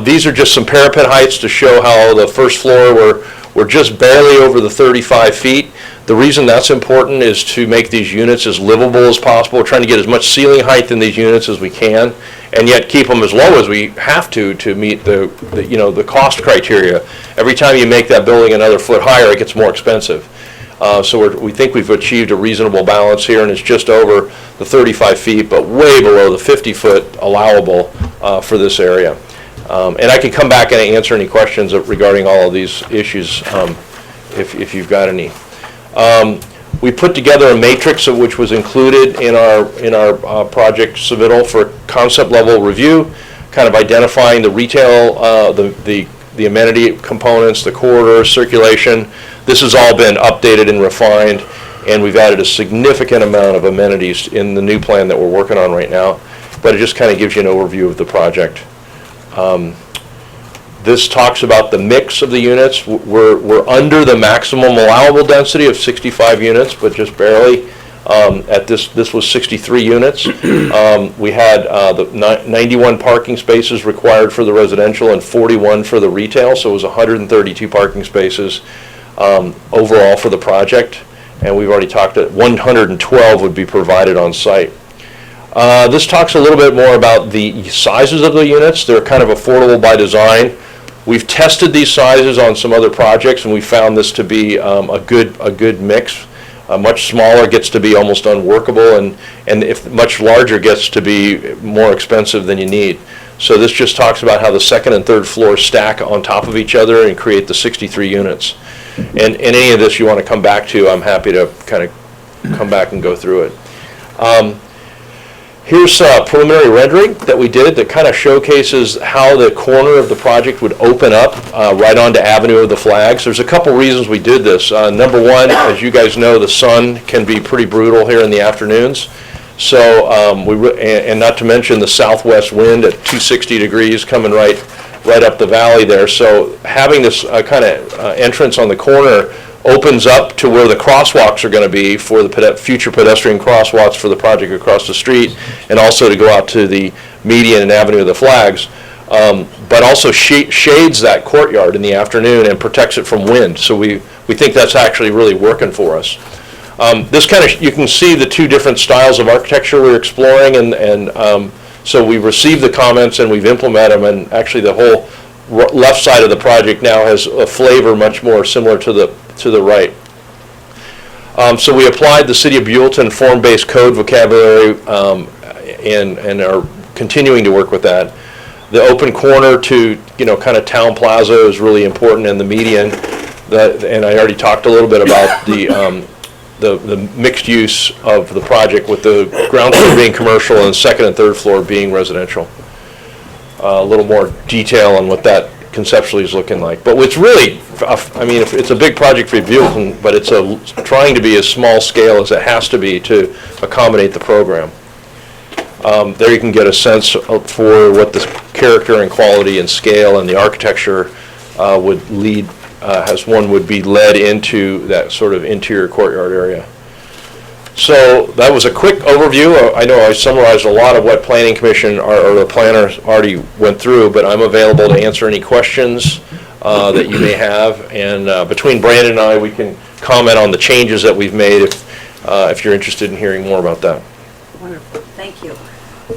These are just some parapet heights to show how the 1st floor we're just barely over the 35 feet. The reason that's important is to make these units as livable as possible. We're trying to get as much ceiling height in these units as we can, and yet keep them as low as we have to meet the cost criteria. Every time you make that building another foot higher, it gets more expensive. So we think we've achieved a reasonable balance here, and it's just over the 35 feet, but way below the 50-foot allowable for this area. And I can come back and answer any questions regarding all of these issues if you've got any. We put together a matrix of which was included in our project submittal for concept level review, kind of identifying the retail, the amenity components, the corridor, circulation. This has all been updated and refined, and we've added a significant amount of amenities in the new plan that we're working on right now, but it just kind of gives you an overview of the project. This talks about the mix of the units. We're under the maximum allowable density of 65 units, but just barely. This was 63 units. We had the 91 parking spaces required for the residential and 41 for the retail, so it was 132 parking spaces overall for the project. And we've already talked that 112 would be provided on site. This talks a little bit more about the sizes of the units. They're kind of affordable by design. We've tested these sizes on some other projects, and we found this to be a good mix. Much smaller gets to be almost unworkable, and if much larger gets to be more expensive than you need. So this just talks about how the 2nd and 3rd floors stack on top of each other and create the 63 units. And any of this you want to come back to, I'm happy to kind of come back and go through it. Here's a preliminary rendering that we did that kind of showcases how the corner of the project would open up right onto Avenue of the Flags. There's a couple reasons we did this. Number one, as you guys know, the sun can be pretty brutal here in the afternoons. So, and not to mention the southwest wind at 260 degrees coming right up the valley there. So having this kind of entrance on the corner opens up to where the crosswalks are going to be for the future pedestrian crosswalks for the project across the street, and also to go out to the median and Avenue of the Flags, but also shades that courtyard in the afternoon and protects it from wind. So we think that's actually really working for us. This kind of, you can see the two different styles of architecture we're exploring, and so we've received the comments and we've implemented them, and actually the whole left side of the project now has a flavor much more similar to the right. So we applied the City of Buellton form-based code vocabulary and are continuing to work with that. The open corner to, kind of town plaza is really important, and the median. And I already talked a little bit about the mixed use of the project, with the ground floor being commercial and second and third floor being residential. A little more detail on what that conceptually is looking like. But it's really, it's a big project for Buellton, but it's trying to be as small scale as it has to be to accommodate the program. There you can get a sense for what the character and quality and scale and the architecture would lead, as one would be led into that sort of interior courtyard area. So that was a quick overview. I know I summarized a lot of what Planning Commission or the planners already went through, but I'm available to answer any questions that you may have. And between Brandon and I, we can comment on the changes that we've made if you're interested in hearing more about that. Wonderful, thank you.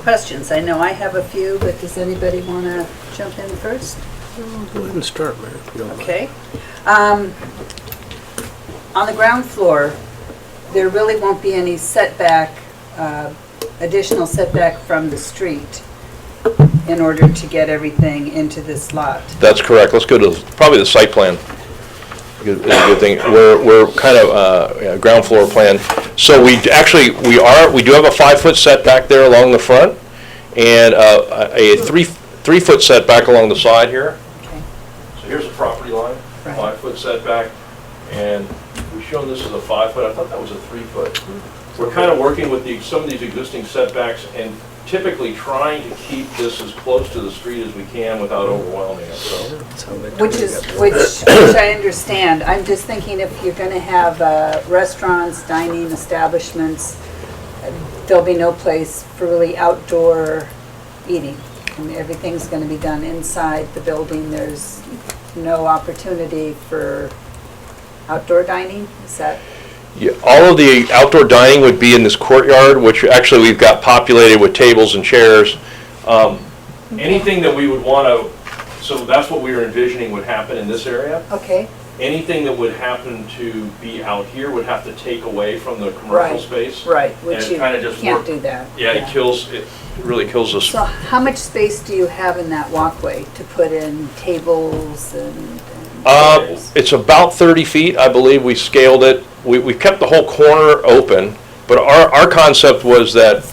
Questions? I know I have a few, but does anybody want to jump in first? Go ahead and start, Mayor, if you don't mind. Okay. On the ground floor, there really won't be any setback, additional setback from the street in order to get everything into this lot. That's correct. Let's go to probably the site plan. Is a good thing. We're kind of ground floor plan. So we do have a 5-foot setback there along the front, and a 3-foot setback along the side here. Okay. So here's the property line, Right. 5-foot setback, and we've shown this as a 5-foot. I thought that was a 3-foot. We're kind of working with some of these existing setbacks and typically trying to keep this as close to the street as we can without overwhelming it. So. Which I understand. I'm just thinking if you're going to have restaurants, dining establishments, there'll be no place for really outdoor eating. I mean, everything's going to be done inside the building. There's no opportunity for outdoor dining? Is that? Yeah, all of the outdoor dining would be in this courtyard, which actually we've got populated with tables and chairs. Anything that we would want to, so that's what we were envisioning would happen in this area. Okay. Anything that would happen to be out here would have to take away from the commercial space. Right, which you kind of just can't do that. Yeah, it really kills us. So how much space do you have in that walkway to put in tables and chairs? It's about 30 feet, I believe. We scaled it. We kept the whole corner open, but our concept was that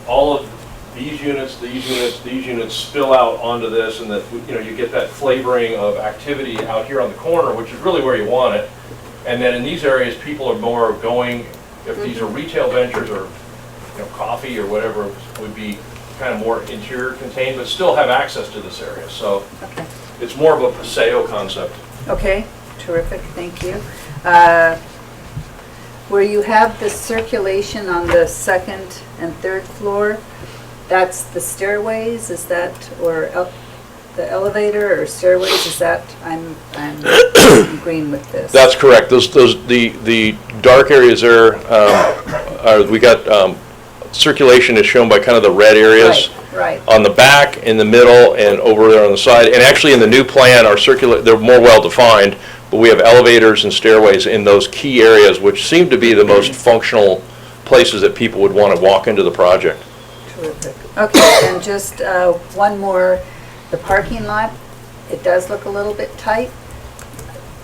all of these units spill out onto this, and that you get that flavoring of activity out here on the corner, which is really where you want it. And then in these areas, people are more going, if these are retail ventures or coffee or whatever, would be kind of more interior contained, but still have access to this area. So Okay. it's more of a paseo concept. Okay, terrific, thank you. Where you have the circulation on the second and third floor, that's the stairways, is that, or the elevator or stairways, is that, I'm agreeing with this. That's correct. The dark areas there, we got circulation is shown by kind of the red areas. Right. On the back, in the middle, and over there on the side. And actually in the new plan, they're more well-defined, but we have elevators and stairways in those key areas, which seem to be the most functional places that people would want to walk into the project. Terrific. Okay, and just one more, the parking lot, it does look a little bit tight.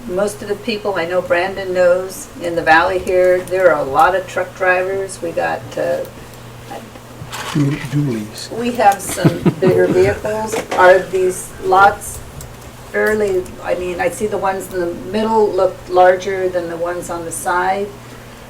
Most of the people, I know Brandon knows, in the valley here, there are a lot of truck drivers. We got Dualies. we have some bigger vehicles. Are these lots fairly, I mean, I see the ones in the middle look larger than the ones on the side.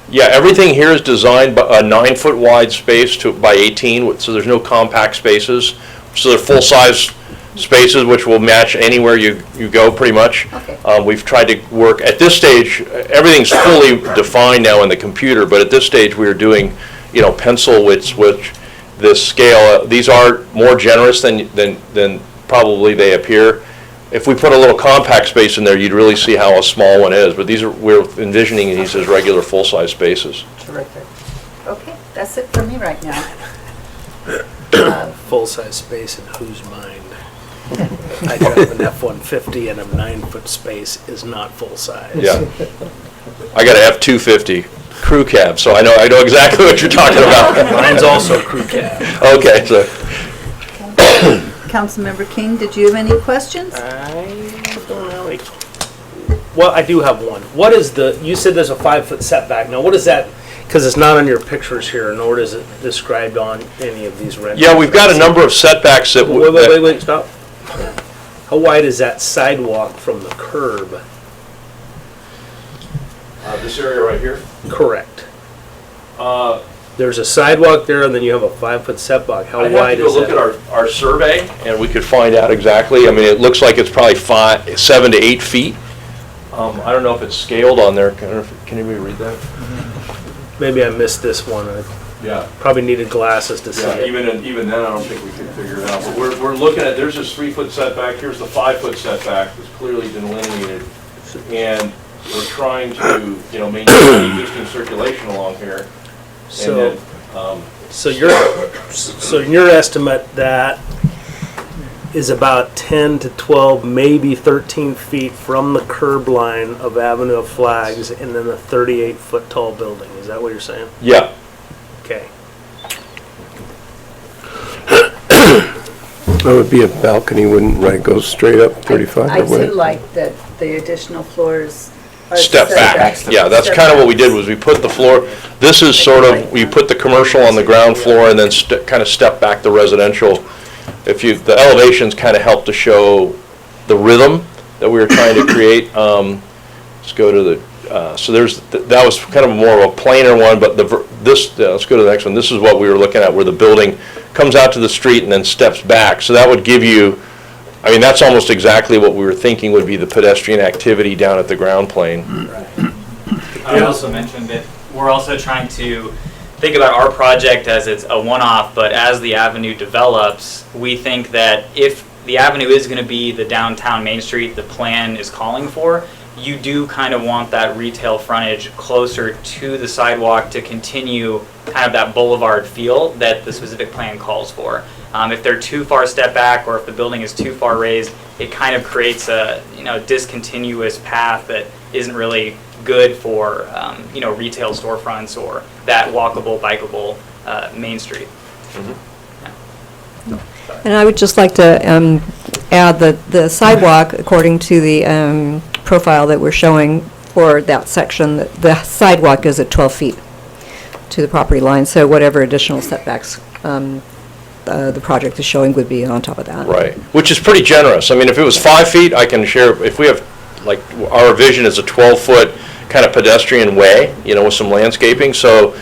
Yeah, everything here is designed by a 9-foot wide space by 18, so there's no compact spaces. So they're full-size spaces which will match anywhere you go pretty much. Okay. We've tried to work, at this stage, everything's fully defined now in the computer, but at this stage we are doing, pencil which this scale. These are more generous than probably they appear. If we put a little compact space in there, you'd really see how a small one is, but we're envisioning these as regular full-size spaces. Terrific. Okay, that's it for me right now. Full-size space in whose mind? I drive an F-150 and a 9-foot space is not full-size. Yeah. I got a F-250 crew cab, so I know exactly what you're talking about. Mine's also crew cab. Okay, so. Councilmember King, did you have any questions? I don't really. Well, I do have one. What is you said there's a 5-foot setback. Now, what is that? Because it's not on your pictures here, nor is it described on any of these renderings. Yeah, we've got a number of setbacks that. Wait, stop. How wide is that sidewalk from the curb? This area right here? Correct. There's a sidewalk there, and then you have a 5-foot setback. How wide is that? I'd have to go look at our survey, and we could find out exactly. I mean, it looks like it's probably 7 to 8 feet. I don't know if it's scaled on there. Can anybody read that? Maybe I missed this one. Yeah. Probably needed glasses to see Yeah, it. even then, I don't think we can figure it out. But we're looking at, there's this 3-foot setback, here's the 5-foot setback that's clearly delineated. And we're trying to, maintain existing circulation along here. So, And then, so your estimate that is about 10 to 12, maybe 13 feet from the curb line of Avenue of Flags, and then a 38-foot tall building. Is that what you're saying? yeah. Okay. That would be a balcony, wouldn't it go straight up 35 I or what? do like that the additional floors are Step back. Yeah, that's kind of what we did, was we put the floor, this is sort of, we put the commercial on the ground floor and then kind of step back the residential. The elevations kind of help to show the rhythm that we were trying to create. Let's go to the, so that was kind of more of a plainer one, but let's go to the next one. This is what we were looking at, where the building comes out to the street and then steps back. So that would give you, I mean, that's almost exactly what we were thinking would be the pedestrian activity down at the ground plane. I also mentioned that we're also trying to think about our project as it's a one-off, but as the avenue develops, we think that if the avenue is going to be the downtown Main Street the plan is calling for, you do kind of want that retail frontage closer to the sidewalk to continue kind of that boulevard feel that the specific plan calls for. If they're too far step back, or if the building is too far raised, it kind of creates a discontinuous path that isn't really good for retail storefronts or that walkable, bikeable Main Street. And I would just like to add that the sidewalk, according to the profile that we're showing for that section, the sidewalk is at 12 feet to the property line, so whatever additional setbacks the project is showing would be on top of that. Right, which is pretty generous. I mean, if it was 5 feet, I can share, if we have, like, our vision is a 12-foot kind of pedestrian way, with some landscaping, so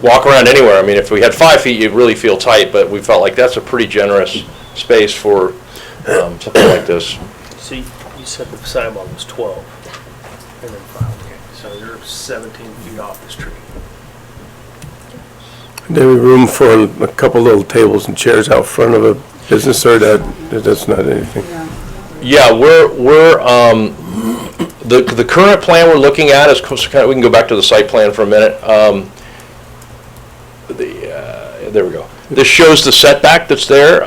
walk around anywhere. I mean, if we had 5 feet, you'd really feel tight, but we felt like that's a pretty generous space for something like this. So you said the sidewalk was 12, and then 5, okay. So you're 17 feet off the street. There was room for a couple little tables and chairs out front of a business, or that's not anything? Yeah, the current plan we're looking at is, we can go back to the site plan for a minute. There we go. This shows the setback that's there.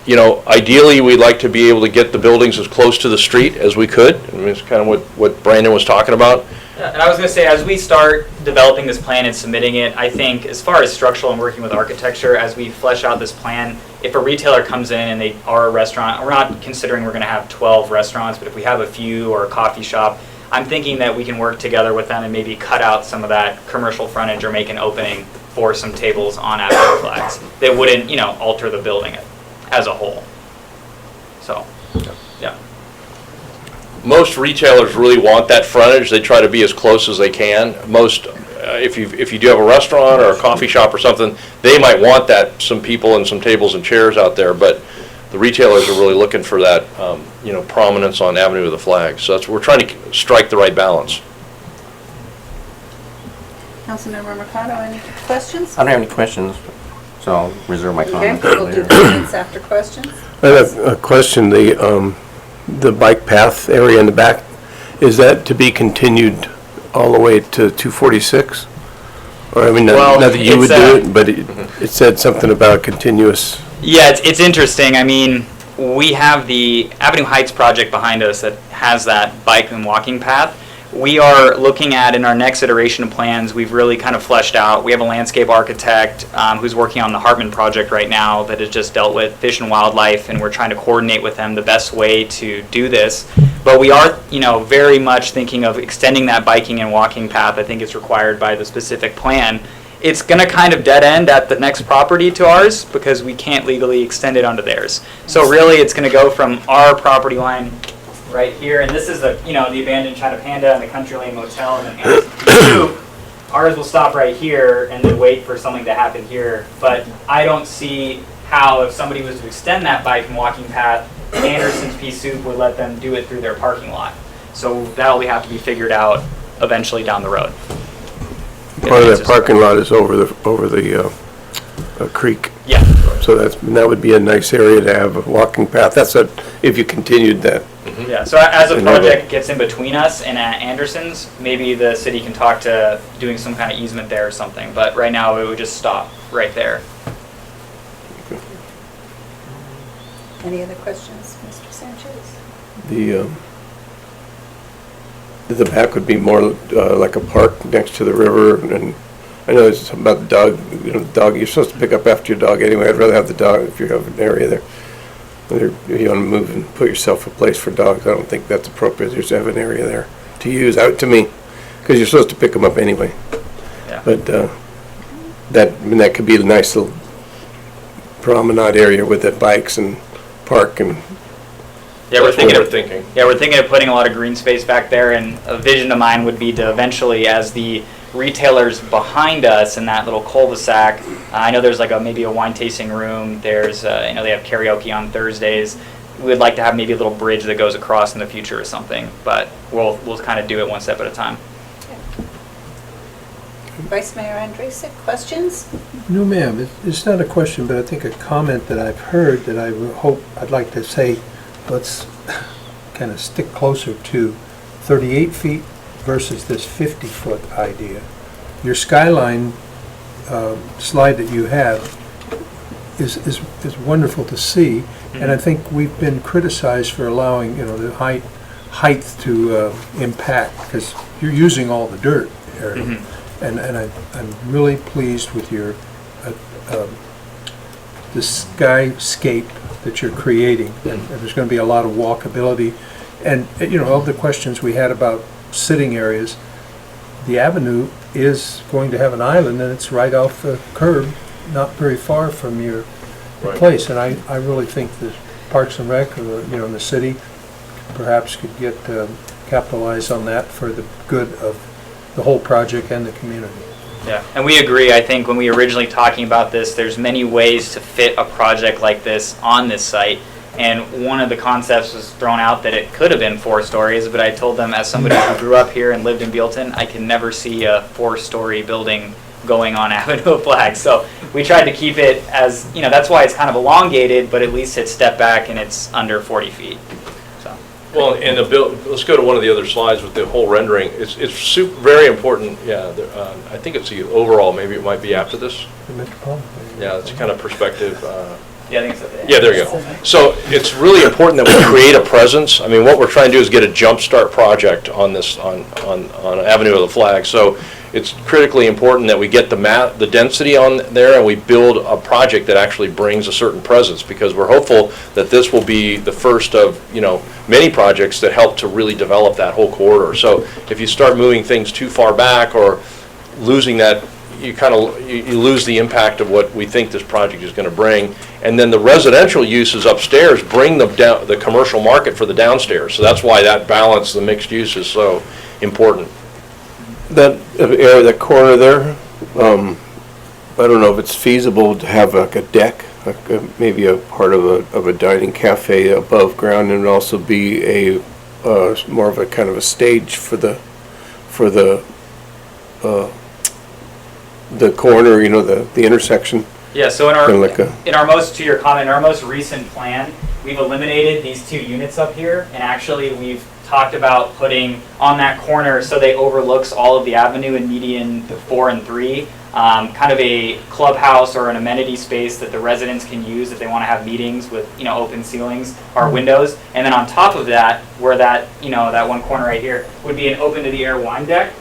Ideally, we'd like to be able to get the buildings as close to the street as we could. I mean, it's kind of what Brandon was talking about. And I was going to say, as we start developing this plan and submitting it, I think as far as structural and working with architecture, as we flesh out this plan, if a retailer comes in and they are a restaurant, we're not considering we're going to have 12 restaurants, but if we have a few or a coffee shop, I'm thinking that we can work together with them and maybe cut out some of that commercial frontage or make an opening for some tables on Avenue Flags that wouldn't, alter the building as a whole. So, yeah. Most retailers really want that frontage. They try to be as close as they can. Most, if you do have a restaurant or a coffee shop or something, they might want that, some people and some tables and chairs out there, but the retailers are really looking for that, prominence on Avenue of the Flags. So we're trying to strike the right balance. Councilmember Mercado, any questions? I don't have any questions, so I'll reserve my Okay, comments. we'll do comments after questions. I have a question. The bike path area in the back, is that to be continued all the way to 246? Or, I mean, Well, not that you would it's, do it, but it said something about continuous. Yeah, it's interesting. I mean, we have the Avenue Heights project behind us that has that bike and walking path. we are looking at, in our next iteration of plans, we've really kind of fleshed out. We have a landscape architect who's working on the Hartman project right now that has just dealt with fish and wildlife, and we're trying to coordinate with them the best way to do this. But we are, very much thinking of extending that biking and walking path. I think it's required by the specific plan. It's going to kind of dead end at the next property to ours because we can't legally extend it onto theirs. So really, it's going to go from our property line right here, and this is the abandoned China Panda and the Country Lane Motel, and then Anderson. Ours will stop right here and then wait for something to happen here. But I don't see how, if somebody was to extend that bike and walking path, Anderson's Pea Soup would let them do it through their parking lot. So that'll have to be figured out eventually down the road. Part of that parking lot is over the creek. Yeah. So that would be a nice area to have a walking path. That's if you continued that. Yeah, so as a project gets in between us and Anderson's, maybe the city can talk to doing some kind of easement there or something. But right now, it would just stop right there. Any other questions, Mr. Sanchez? The back would be more like a park next to the river, and I know there's something about the dog. The dog, you're supposed to pick up after your dog anyway. I'd rather have the dog if you have an area there. If you want to move and put yourself a place for dogs, I don't think that's appropriate. Just have an area there to use out to me, because you're supposed to pick them up anyway. Yeah. But that could be a nice little promenade area with the bikes and park and. Yeah, we're thinking We're of putting a lot of green space back there, and a vision of mine would be to eventually, as the retailers behind us in that little cul-de-sac, I know there's maybe a wine tasting room. There's they have karaoke on Thursdays. We would like to have maybe a little bridge that goes across in the future or something, but we'll kind of do it one step at a time. Vice Mayor Andrusik, questions? No, ma'am. It's not a question, but I think a comment that I've heard that I'd like to say, let's kind of stick closer to 38 feet versus this 50-foot idea. Your skyline slide that you have is wonderful to see, and I think we've been criticized for allowing the height to impact, because you're using all the dirt area. And I'm really pleased with your the skyscape that you're creating, and there's going to be a lot of walkability. And all the questions we had about sitting areas, the avenue is going to have an island, and it's right off the curb, not very far from your place. And I really think that Parks and Rec, or the city, perhaps could get capitalize on that for the good of the whole project and the community. Yeah, and we agree. I think when we were originally talking about this, there's many ways to fit a project like this on this site. And one of the concepts was thrown out that it could have been 4 stories, but I told them, as somebody who grew up here and lived in Buellton, I can never see a 4-story building going on Avenue of Flags. So we tried to keep it as, that's why it's kind of elongated, but at least it's stepped back and it's under 40 feet. So. Well, and let's go to one of the other slides with the whole rendering. It's very important. Yeah, I think it's the overall. Maybe it might be after this. The Metropolitan. Yeah, it's kind of perspective. Yeah, I think so. Yeah, there you go. So it's really important that we create a presence. I mean, what we're trying to do is get a jumpstart project on this on Avenue of the Flag. So it's critically important that we get the density on there, and we build a project that actually brings a certain presence, because we're hopeful that this will be the first of many projects that help to really develop that whole corridor. So if you start moving things too far back or losing that, you lose the impact of what we think this project is going to bring. And then the residential uses upstairs bring the commercial market for the downstairs. So that's why that balance, the mixed use, is so important. That area, that corner there, I don't know if it's feasible to have like a deck, maybe a part of a dining cafe above ground, and also be a more of a kind of a stage for the corner, the intersection. Yeah, so in our most recent plan, we've eliminated these 2 units up here, and actually we've talked about putting on that corner so they overlooks all of the avenue and median 4 and 3. kind of a clubhouse or an amenity space that the residents can use if they want to have meetings with, open ceilings or windows. And then on top of that, where that, that one corner right here would be an open to the air wine deck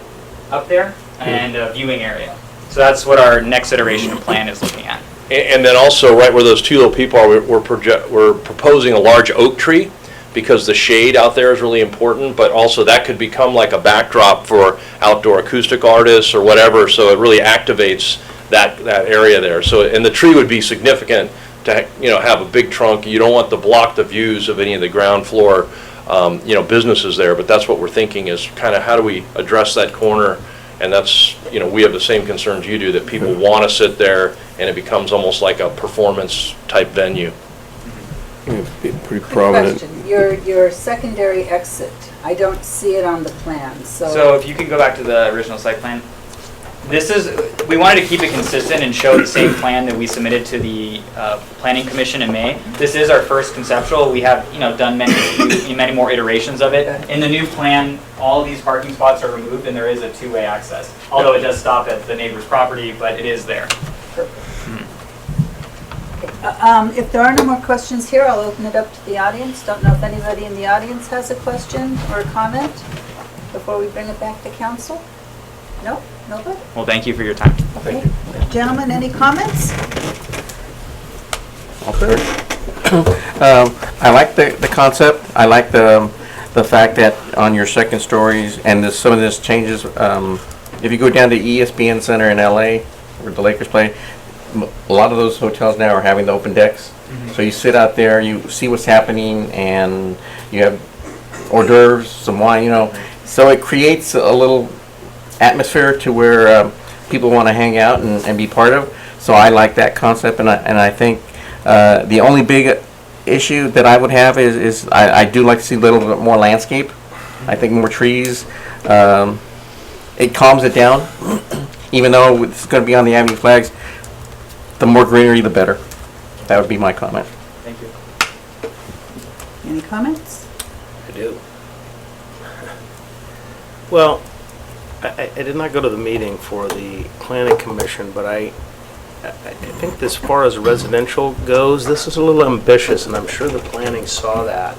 up there and a viewing area. So that's what our next iteration of plan is looking at. And then also, right where those two little people are, we're proposing a large oak tree, because the shade out there is really important, but also that could become like a backdrop for outdoor acoustic artists or whatever, so it really activates that area there. So, and the tree would be significant to, have a big trunk. You don't want to block the views of any of the ground floor, businesses there, but that's what we're thinking is kind of how do we address that corner. And that's, we have the same concerns you do, that people want to sit there and it becomes almost like a performance type venue. Pretty Quick prominent. question. Your secondary exit, I don't see it on the plan, So if you can go back to the original site plan. We wanted to keep it consistent and show the same plan that we submitted to the Planning Commission in May. This is our first conceptual. We have, done many more iterations of it. In the new plan, all of these parking spots are removed and there is a two-way access. Although it does stop at the neighbor's property, but it is there. If there are no more questions here, I'll open it up to the audience. Don't know if anybody in the audience has a question or a comment before we bring it back to council? No? Nobody? Well, thank you for your time. Okay. Gentlemen, any comments? I like the concept. I like the fact that on your second stories and some of this changes. If you go down to ESPN Center in LA, where the Lakers play, a lot of those hotels now are having the open decks. So you sit out there, you see what's happening, and you have hors d'oeuvres, some wine, So it creates a little atmosphere to where people want to hang out and be part of. So I like that concept, and I think the only big issue that I would have is I do like to see a little bit more landscape. I think more trees. It calms it down, even though it's going to be on the Avenue flags. The more greenery, the better. That would be my comment. Thank you. Any comments? I do. Well, I did not go to the meeting for the Planning Commission, but I think as far as residential goes, this is a little ambitious, and I'm sure the planning saw that.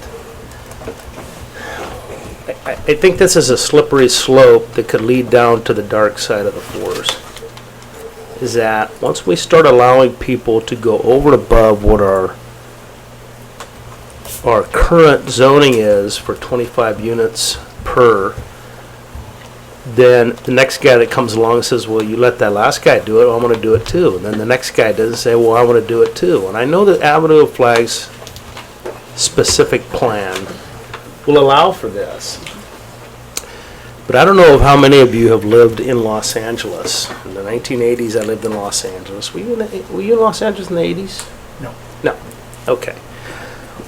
I think this is a slippery slope that could lead down to the dark side of the force. Is that once we start allowing people to go over and above what our current zoning is for 25 units per, then the next guy that comes along and says, well, you let that last guy do it, well, I'm going to do it too. And then the next guy doesn't say, well, I want to do it too. And I know that Avenue of Flags specific plan will allow for this. But I don't know of how many of you have lived in Los Angeles. In the 1980s, I lived in Los Angeles. Were you in Los Angeles in the 80s? No. No. Okay.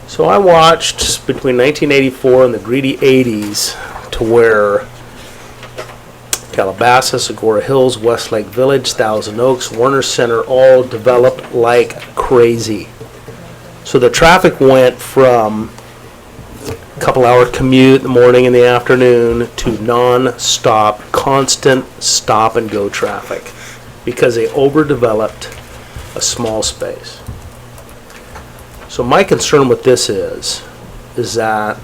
So I watched between 1984 and the greedy 80s to where Calabasas, Agora Hills, Westlake Village, Thousand Oaks, Warner Center all developed like crazy. So the traffic went from couple-hour commute in the morning and the afternoon to non-stop, constant stop-and-go traffic because they overdeveloped a small space. So my concern with this is that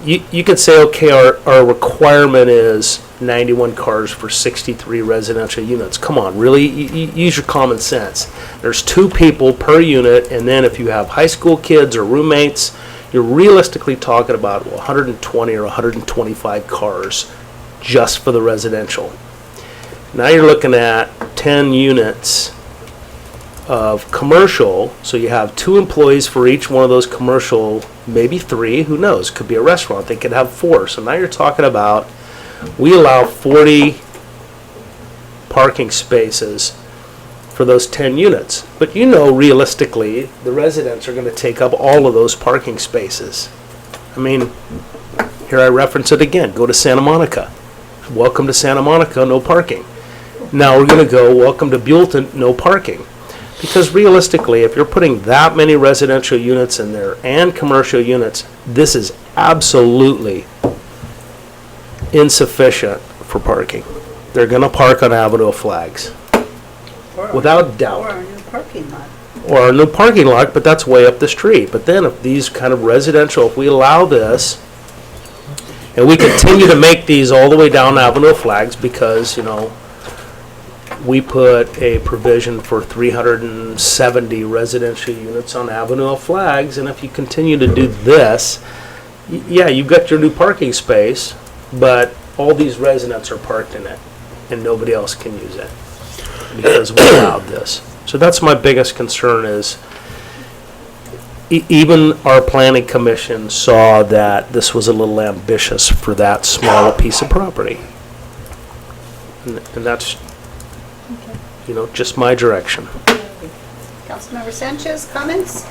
you can say, okay, our requirement is 91 cars for 63 residential units. Come on, really? Use your common sense. There's 2 people per unit, and then if you have high school kids or roommates, you're realistically talking about 120 or 125 cars just for the residential. Now you're looking at 10 units of commercial, so you have 2 employees for each one of those commercial, maybe 3, who knows, could be a restaurant, they could have 4. So now you're talking about, we allow 40 parking spaces for those 10 units. But realistically, the residents are going to take up all of those parking spaces. I mean, here I reference it again. Go to Santa Monica. Welcome to Santa Monica, no parking. Now we're going to go, welcome to Buellton, no parking. Because realistically, if you're putting that many residential units in there and commercial units, this is absolutely insufficient for parking. they're gonna park on Avenue of Flags, without doubt. Or a new parking lot. Or a new parking lot, but that's way up the street. But then if these kind of residential, if we allow this, and we continue to make these all the way down Avenue of Flags, because, you know, we put a provision for 370 residential units on Avenue of Flags, and if you continue to do this, yeah, you've got your new parking space, but all these residents are parked in it, and nobody else can use it, because we allowed this. So that's my biggest concern is, even our planning commission saw that this was a little ambitious for that small a piece of property. And that's, you know, just my direction. Councilmember Sanchez, comments?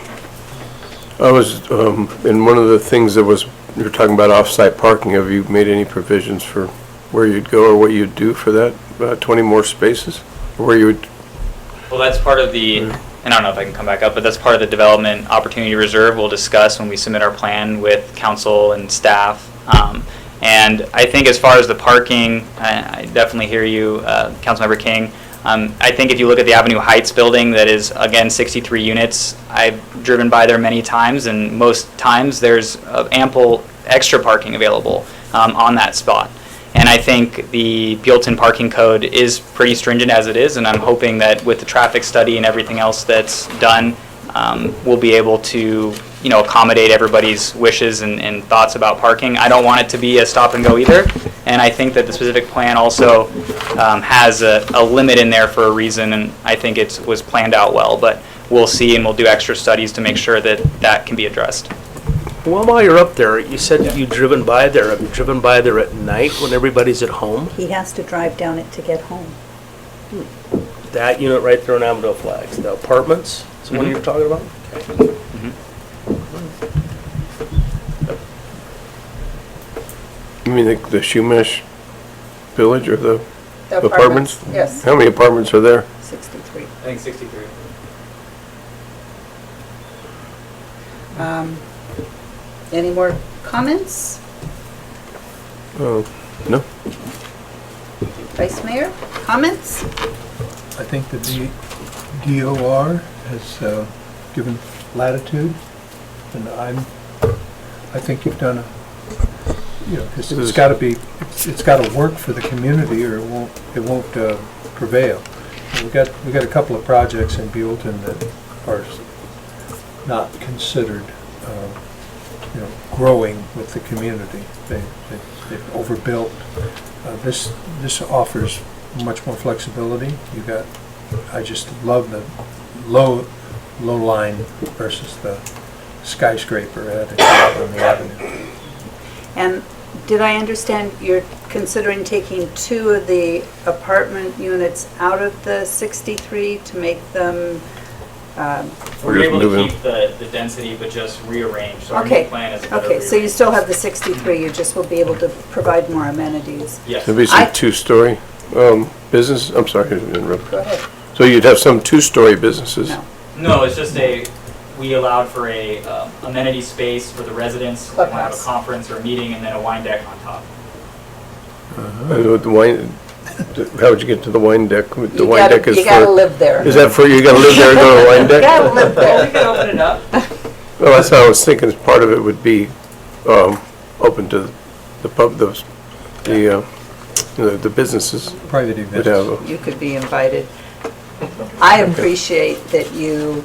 I was, in one of the things that was, you were talking about off-site parking, have you made any provisions for where you'd go or what you'd do for that, 20 more spaces? Or where you would? Well, that's part of the, and I don't know if I can come back up, but that's part of the development opportunity reserve we'll discuss when we submit our plan with council and staff. And I think as far as the parking, I definitely hear you, Councilmember King. I think if you look at the Avenue Heights building that is, again, 63 units, I've driven by there many times, and most times there's ample extra parking available on that spot. And I think the Buellton parking code is pretty stringent as it is, and I'm hoping that with the traffic study and everything else that's done, we'll be able to, you know, accommodate everybody's wishes and thoughts about parking. I don't want it to be a stop and go either, and I think that the specific plan also has a limit in there for a reason, and I think it was planned out well, but we'll see, and we'll do extra studies to make sure that that can be addressed. Well, while you're up there, you said that you've driven by there. Have you driven by there at night when everybody's at home? He has to drive down it to get home. That unit right there on Avenue of Flags, the apartments, is the one you're talking about? Okay. You mean the Shumash Village or the The apartments? Yes, How many apartments are there? 63. I think 63. Any more comments? No. Vice Mayor, comments? I think the DOR has given latitude, and I think you've done it's got to be, it's got to work for the community, or it won't prevail. And we got a couple of projects in Buellton that are not considered, growing with the community. They've overbuilt. This offers much more flexibility. I just love the low line versus the skyscraper on the avenue. And did I understand you're considering taking 2 of the apartment units out of the 63 to make them? We're able to keep the density, but just rearrange. So our new plan is Okay, so you still have the 63, you just will be able to provide more amenities. Yes. There'd be some 2-story business, I'm sorry to interrupt. Go ahead. So you'd have some 2-story businesses? No, it's just we allowed for a amenity space for the residents. They want to have a conference or a meeting, and then a wine deck on top. The wine, how would you get to the wine deck? The wine deck is You gotta live there. Is that for, you gotta live there and go to the wine deck? You gotta live there. We can open it up. Well, that's how I was thinking, part of it would be open to the pub, the businesses. Private Would events. have You could be invited. I appreciate that you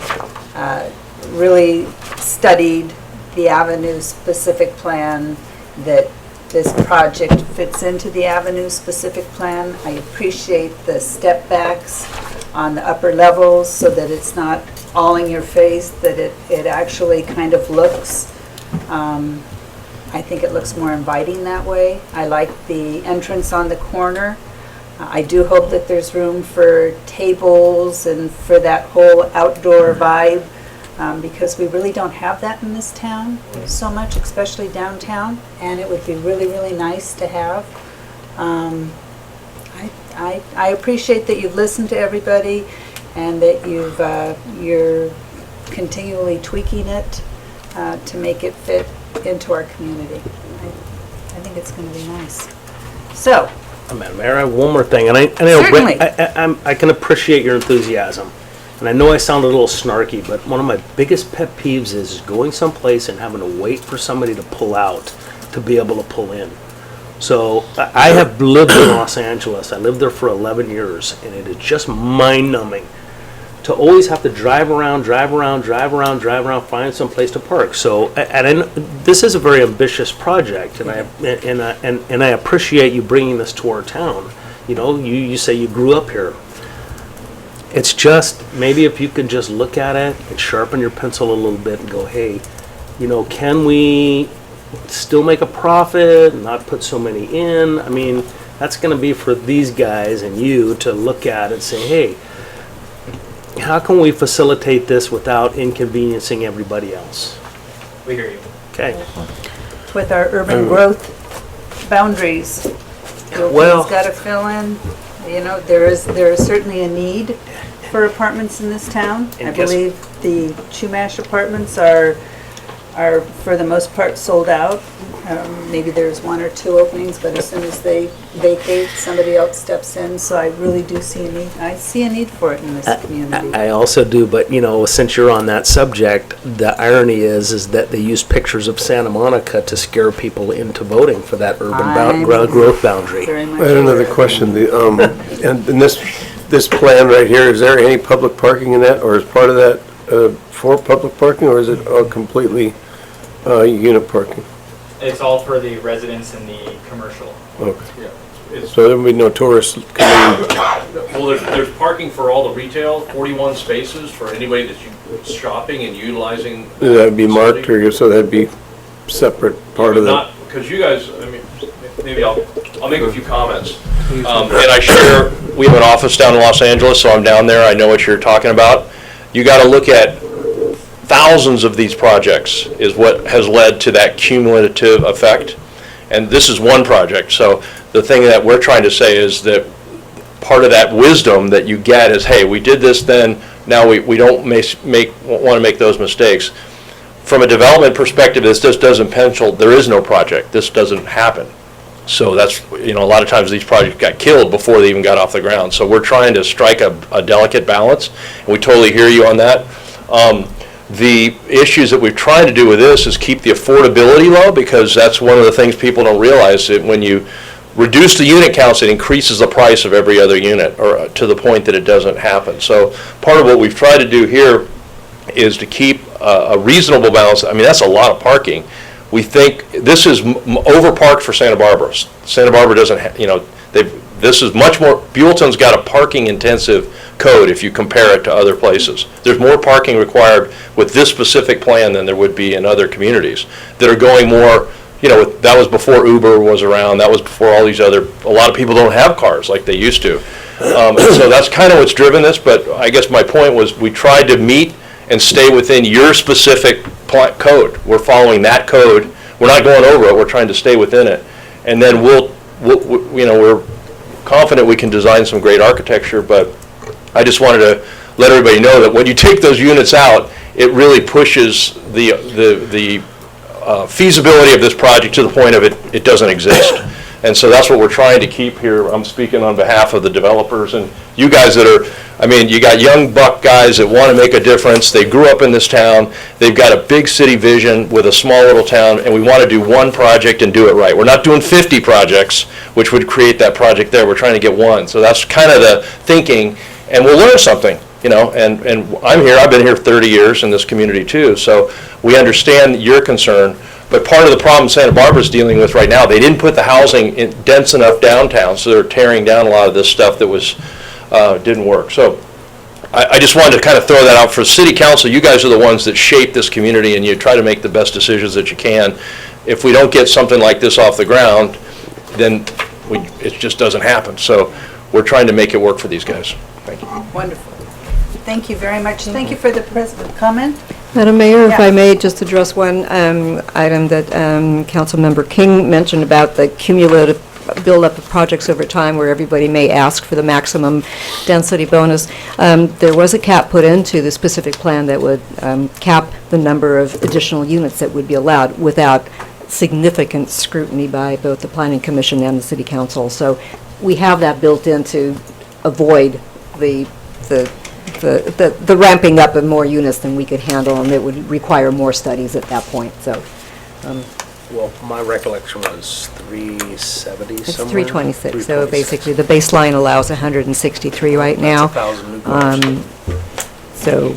really studied the Avenue-specific plan, that this project fits into the Avenue-specific plan. I appreciate the step backs on the upper levels so that it's not all in your face, that it actually kind of looks, I think it looks more inviting that way. I like the entrance on the corner. I do hope that there's room for tables and for that whole outdoor vibe, because we really don't have that in this town so much, especially downtown, and it would be really, really nice to have. I appreciate that you've listened to everybody and that you're continually tweaking it to make it fit into our community. I think it's going to be nice. So, Madam Mayor, I have one more thing, and I Certainly. I can appreciate your enthusiasm, and I know I sound a little snarky, but one of my biggest pet peeves is going someplace and having to wait for somebody to pull out to be able to pull in. So I have lived in Los Angeles. I lived there for 11 years, and it is just mind-numbing to always have to drive around, find some place to park. So, this is a very ambitious project, and I appreciate you bringing this to our town. You know, you say you grew up here. It's just, maybe if you can just look at it and sharpen your pencil a little bit and go, hey, you know, can we still make a profit and not put so many in? I mean, that's going to be for these guys and you to look at and say, hey, how can we facilitate this without inconveniencing everybody else? We hear you. Okay. With our urban growth boundaries, Well- Buellton's got to fill in. You know, there is certainly a need for apartments in this town. I And guess- believe the Chumash apartments are for the most part sold out. Maybe there's one or two openings, but as soon as they vacate, somebody else steps in. So I really do see a need. I see a need for it in this community. I also do, but you know, since you're on that subject, the irony is that they use pictures of Santa Monica to scare people into voting for that urban I'm growth boundary. Very much I had another aware. question. And in this plan right here, is there any public parking in that, or is part of that for public parking, or is it completely unit parking? It's all for the residents and the commercial. Okay. So there'll be no tourists coming? Well, there's parking for all the retail, 41 spaces for anybody that's shopping and utilizing. That'd be marked, or so that'd be separate part of that? Not, because you guys, I mean, maybe I'll make a few comments. And I share, we have an office down in Los Angeles, so I'm down there, I know what you're talking about. You gotta look at thousands of these projects is what has led to that cumulative effect. And this is one project, so the thing that we're trying to say is that part of that wisdom that you get is, hey, we did this then, now we don't want to make those mistakes. From a development perspective, this just doesn't pencil, there is no project, this doesn't happen. So that's, you know, a lot of times these projects got killed before they even got off the ground. So we're trying to strike a delicate balance, and we totally hear you on that. The issues that we're trying to do with this is keep the affordability low, because that's one of the things people don't realize, that when you reduce the unit counts, it increases the price of every other unit, or to the point that it doesn't happen. So part of what we've tried to do here is to keep a reasonable balance. I mean, that's a lot of parking. We think this is over-parked for Santa Barbara. Santa Barbara doesn't, you know, this is much more, Buellton's got a parking-intensive code if you compare it to other places. There's more parking required with this specific plan than there would be in other communities that are going more, you know, that was before Uber was around, that was before all these other, a lot of people don't have cars like they used to. And so that's kind of what's driven this, but I guess my point was we tried to meet and stay within your specific code. We're following that code. We're not going over it, we're trying to stay within it. And then we'll you know, we're confident we can design some great architecture, but I just wanted to let everybody know that when you take those units out, it really pushes the feasibility of this project to the point of it doesn't exist. And so that's what we're trying to keep here. I'm speaking on behalf of the developers and you guys that are, I mean, you got young buck guys that want to make a difference. They grew up in this town. They've got a big city vision with a small little town, and we want to do one project and do it right. We're not doing 50 projects, which would create that project there. We're trying to get one. So that's kind of the thinking, and we'll learn something, you know, and I'm here, I've been here 30 years in this community too, so we understand your concern. But part of the problem Santa Barbara's dealing with right now, they didn't put the housing in dense enough downtown, so they're tearing down a lot of this stuff that was didn't work. So I just wanted to kind of throw that out for city council. You guys are the ones that shape this community, and you try to make the best decisions that you can. If we don't get something like this off the ground, then it just doesn't happen. So we're trying to make it work for these guys. Thank you. Wonderful. Thank you very much. Thank you for the comment. Madam Mayor, if I Yeah. may just address one item that Councilmember King mentioned about the cumulative build-up of projects over time where everybody may ask for the maximum density bonus. There was a cap put into the specific plan that would cap the number of additional units that would be allowed without significant scrutiny by both the Planning Commission and the City Council. So we have that built in to avoid the ramping up of more units than we could handle, and it would require more studies at that point, so. Well, my recollection was 370 It's somewhere. 326, so basically the baseline allows 163 right now. That's 1,000 new cars. So,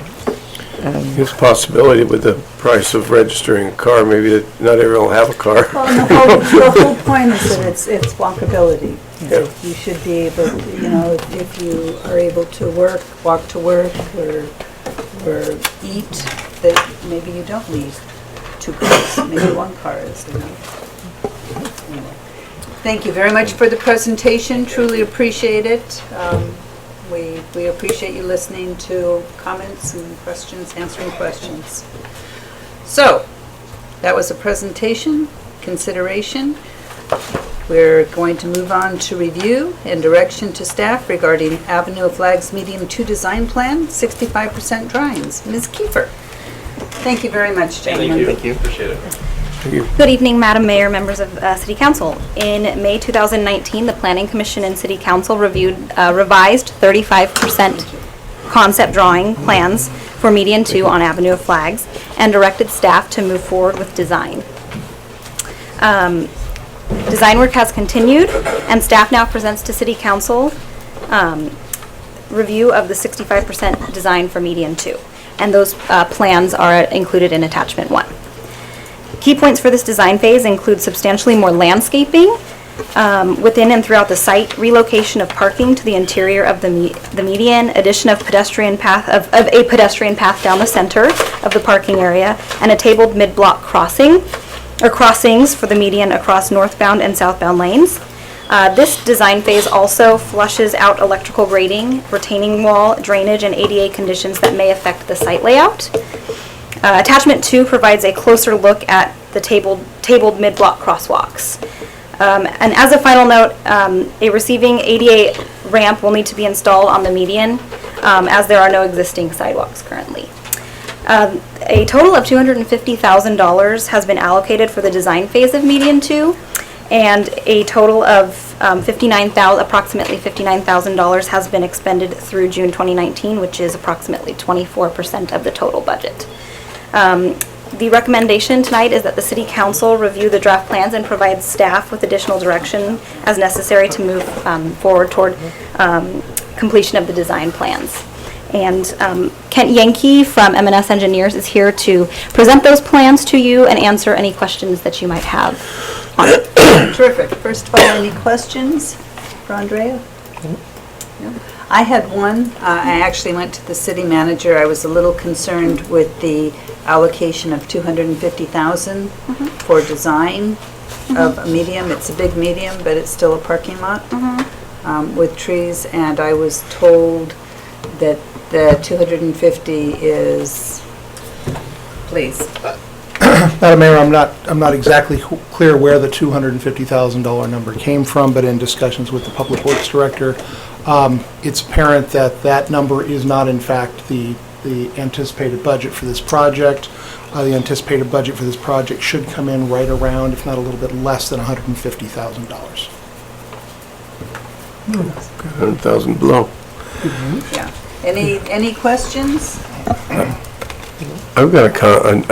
There's a possibility with the price of registering a car, maybe that not everyone will have a car. Well, the whole point is that it's walkability. Yeah. You should be able, if you are able to walk to work, or eat, that maybe you don't need 2 cars, maybe 1 car is enough. Anyway. Thank you very much for the presentation, truly appreciate it. We appreciate you listening to comments and questions, answering questions. So, that was a presentation, consideration. We're going to move on to review and direction to staff regarding Avenue of Flags Medium 2 Design Plan, 65% drawings. Ms. Kiefer. Thank you very much, gentlemen. Thank you. Appreciate it. Good evening, Madam Mayor, members of City Council. In May 2019, the Planning Commission and City Council reviewed revised 35% concept drawing plans for Median 2 on Avenue of Flags and directed staff to move forward with design. Design work has continued, and staff now presents to City Council review of the 65% design for Median 2, and those plans are included in Attachment 1. Key points for this design phase include substantially more landscaping within and throughout the site, relocation of parking to the interior of the median, addition of a pedestrian path down the center of the parking area, and a tabled mid-block crossings for the median across northbound and southbound lanes. This design phase also flushes out electrical grading, retaining wall, drainage, and ADA conditions that may affect the site layout. Attachment 2 provides a closer look at the tabled mid-block crosswalks. And as a final note, a receiving ADA ramp will need to be installed on the median, as there are no existing sidewalks currently. A total of $250,000 has been allocated for the design phase of Median 2, and a total of approximately $59,000 has been expended through June 2019, which is approximately 24% of the total budget. The recommendation tonight is that the City Council review the draft plans and provide staff with additional direction as necessary to move forward toward completion of the design plans. And Kent Yankee from M&S Engineers is here to present those plans to you and answer any questions that you might have on it. Terrific. First of all, any questions for Andrea? No? I had one. I actually went to the city manager. I was a little concerned with the allocation of $250,000 for design of a medium. It's a big medium, but it's still a parking lot with trees. And I was told that the 250 is, please. Madam Mayor, I'm not exactly clear where the $250,000 number came from, but in discussions with the Public Works Director, it's apparent that that number is not in fact the anticipated budget for this project. The anticipated budget for this project should come in right around, if not a little bit less than $150,000. 100,000 below. Yeah. Any questions? I've got a comment,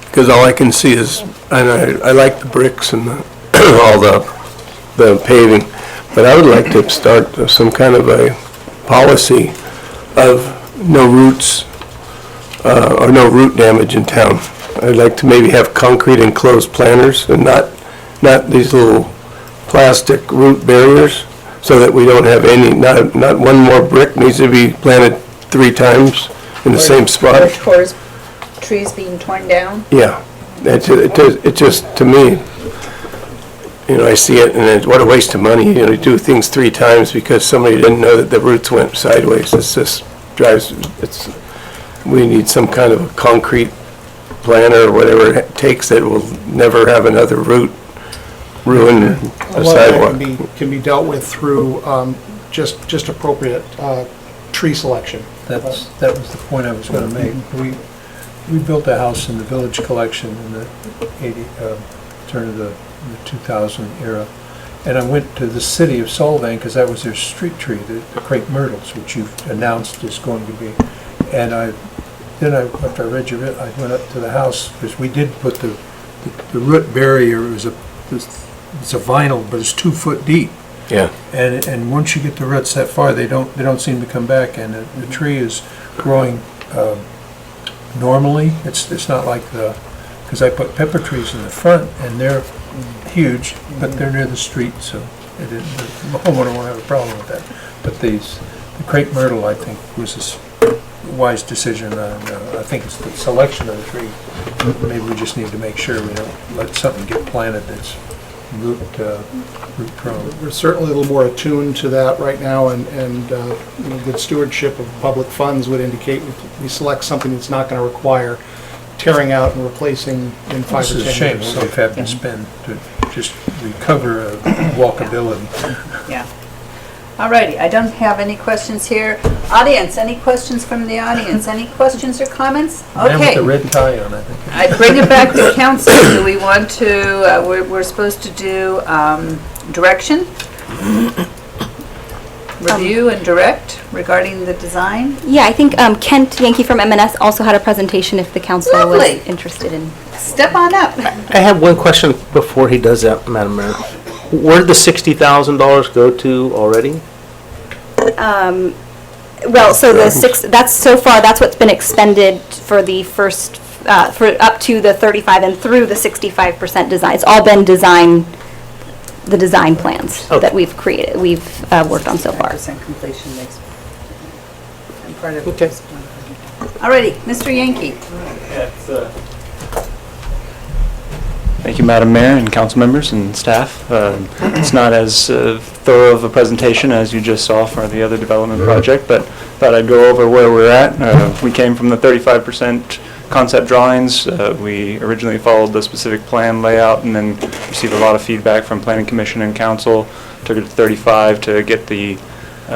because all I can see is, and I like the bricks and all the paving, but I would like to start some kind of a policy of no roots or no root damage in town. I'd like to maybe have concrete enclosed planters and not these little plastic root barriers, so that we don't have any, not one more brick needs to be planted 3 times in the same spot. Or trees being torn down? Yeah, it just, to me, I see it, and it's what a waste of money, to do things 3 times because somebody didn't know that the roots went sideways. It's just we need some kind of a concrete planter or whatever it takes that will never have another root ruin a sidewalk. That can be dealt with through just appropriate tree selection. That was the point I was going to make. We built a house in the Village Collection in the turn of the 2000 era, And I went to the city of Solvang, because that was their street tree, the crepe myrtles, which you've announced is going to be. And after I read your, I went up to the house, because we did put the root barrier, it's a vinyl, but it's 2 foot deep. Yeah. And once you get the roots that far, they don't seem to come back, and the tree is growing normally. It's not like because I put pepper trees in the front, and they're huge, but they're near the street, so the homeowner won't have a problem with that. But the crepe myrtle, I think, was a wise decision. I think it's the selection of the tree. Maybe we just need to make sure we don't let something get planted that's root prone. We're certainly a little more attuned to that right now, and good stewardship of public funds would indicate we select something that's not going to require tearing out and replacing in 5 or 10 years. This is a shame what we've had to spend to just recover walkability. Yeah. All righty, I don't have any questions here. Audience, any questions from the audience? Any questions or comments? Man with Okay. the red tie on, I think. I bring it back to council. Do we want to, we're supposed to do direction? Review and direct regarding the design? Yeah, I think Kent Yankee from M&S also had a presentation if the council Lovely. was interested in. Step on up. I have one question before he does that, Madam Mayor. Where did the $60,000 go to already? Well, so that's what's been expended for the first, for up to the 35 and through the 65% design. It's all been the design plans Okay. that we've created, we've worked on so far. 5% completion makes. I'm part of it. Okay. All righty, Mr. Yankee. Thank you, Madam Mayor and council members and staff. It's not as thorough of a presentation as you just saw for the other development project, but thought I'd go over where we're at. We came from the 35% concept drawings. We originally followed the specific plan layout and then received a lot of feedback from Planning Commission and Council. Took it to 35 to get the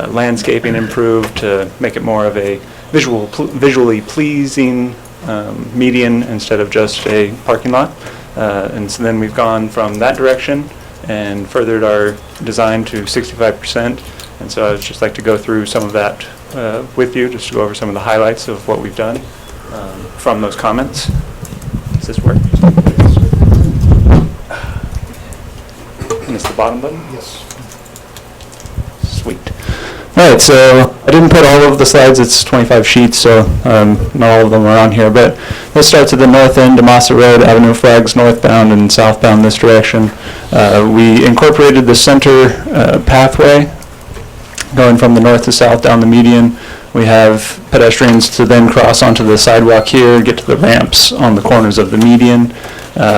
landscaping improved, to make it more of a visually pleasing median instead of just a parking lot. And so then we've gone from that direction and furthered our design to 65%. And so I'd just like to go through some of that with you, just to go over some of the highlights of what we've done from those comments. Does this work? And it's the bottom button? Yes. Sweet. All right, so I didn't put all of the slides. It's 25 sheets, so not all of them are on here. But this starts at the north end, Demassa Road, Avenue Flags, northbound and southbound this direction. We incorporated the center pathway going from the north to south down the median. We have pedestrians to then cross onto the sidewalk here, get to the ramps on the corners of the median.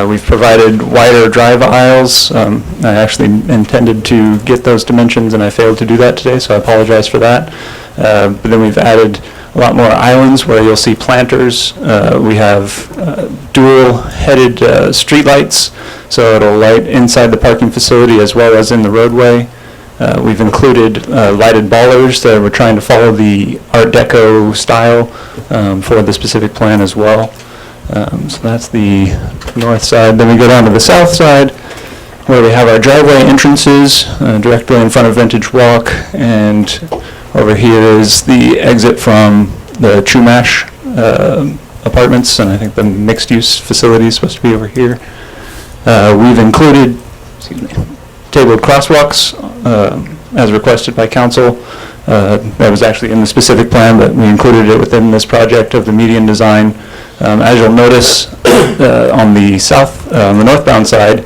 We've provided wider drive aisles. I actually intended to get those dimensions and I failed to do that today, so I apologize for that. But then we've added a lot more islands where you'll see planters. We have dual-headed streetlights, so it'll light inside the parking facility as well as in the roadway. We've included lighted ballers that we're trying to follow the Art Deco style for the specific plan as well. So that's the north side. Then we go down to the south side where we have our driveway entrances directly in front of Vintage Walk, and over here is the exit from the Chumash apartments, and I think the mixed-use facility is supposed to be over here. We've included, tabled crosswalks as requested by council. That was actually in the specific plan, but we included it within this project of the median design. As you'll notice, on the northbound side,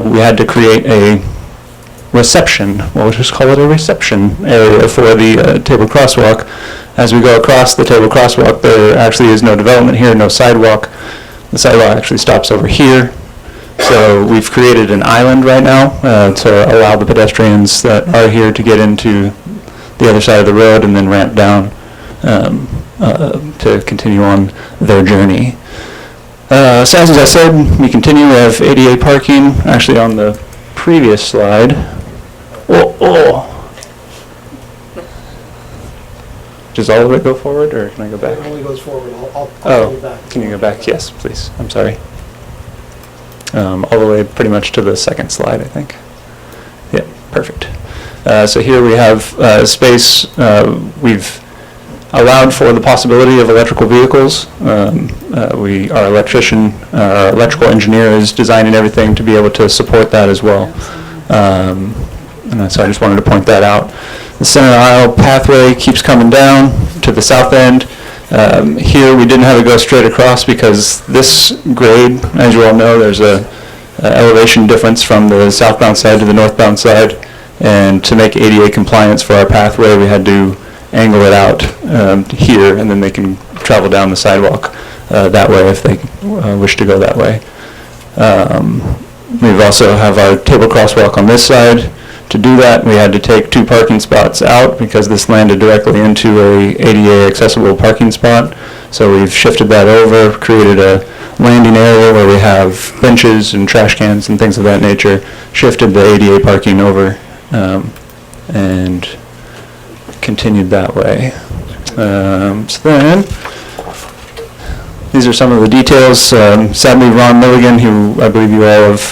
we had to create a reception, we'll just call it a reception area for the table crosswalk. As we go across the table crosswalk, there actually is no development here, no sidewalk. The sidewalk actually stops over here. So we've created an island right now to allow the pedestrians that are here to get into the other side of the road and then ramp down to continue on their journey. So as I said, we continue. We have ADA parking. Actually, on the previous slide. Does all of it go forward, or can I go back? It only goes forward. I'll go back. Can you go back? Yes, please. I'm sorry. All the way pretty much to the second slide, I think. Perfect. So here we have space. We've allowed for the possibility of electrical vehicles. Our electrician, our electrical engineer is designing everything to be able to support that as well. And so I just wanted to point that out. The center aisle pathway keeps coming down to the south end. Here we didn't have it go straight across because this grade, as you all know, there's a elevation difference from the southbound side to the northbound side. And to make ADA compliance for our pathway, we had to angle it out here, and then they can travel down the sidewalk that way if they wish to go that way. We also have our table crosswalk on this side. To do that, we had to take 2 parking spots out because this landed directly into a ADA accessible parking spot. So we've shifted that over, created a landing area where we have benches and trash cans and things of that nature, shifted the ADA parking over, and continued that way. So then, these are some of the details. Sadly, Ron Milligan, who I believe you all have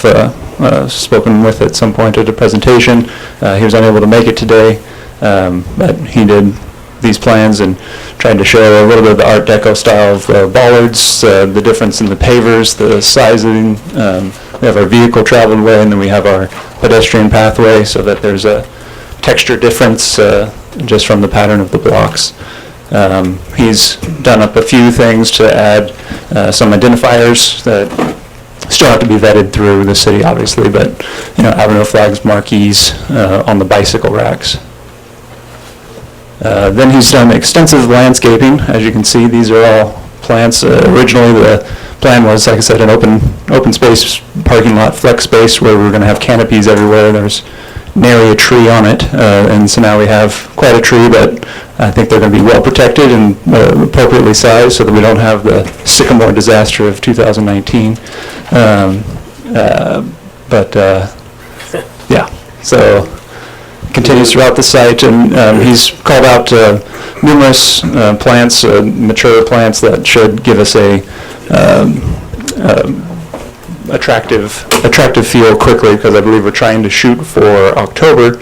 spoken with at some point at a presentation, he was unable to make it today, but he did these plans and tried to show a little bit of the Art Deco style of bollards, the difference in the pavers, the sizing. We have our vehicle traveled way, and then we have our pedestrian pathway, so that there's a texture difference just from the pattern of the blocks. He's done up a few things to add some identifiers that still have to be vetted through the city, obviously, but avenue flags, marquees on the bicycle racks. Then he's done extensive landscaping. As you can see, these are all plants. Originally, the plan was, like I said, an open space parking lot flex space where we're going to have canopies everywhere. There's nary a tree on it, and so now we have quite a tree, but I think they're going to be well protected and appropriately sized so that we don't have the sycamore disaster of 2019. Yeah, so continues throughout the site, and he's called out numerous plants, mature plants that should give us a attractive feel quickly, because I believe we're trying to shoot for October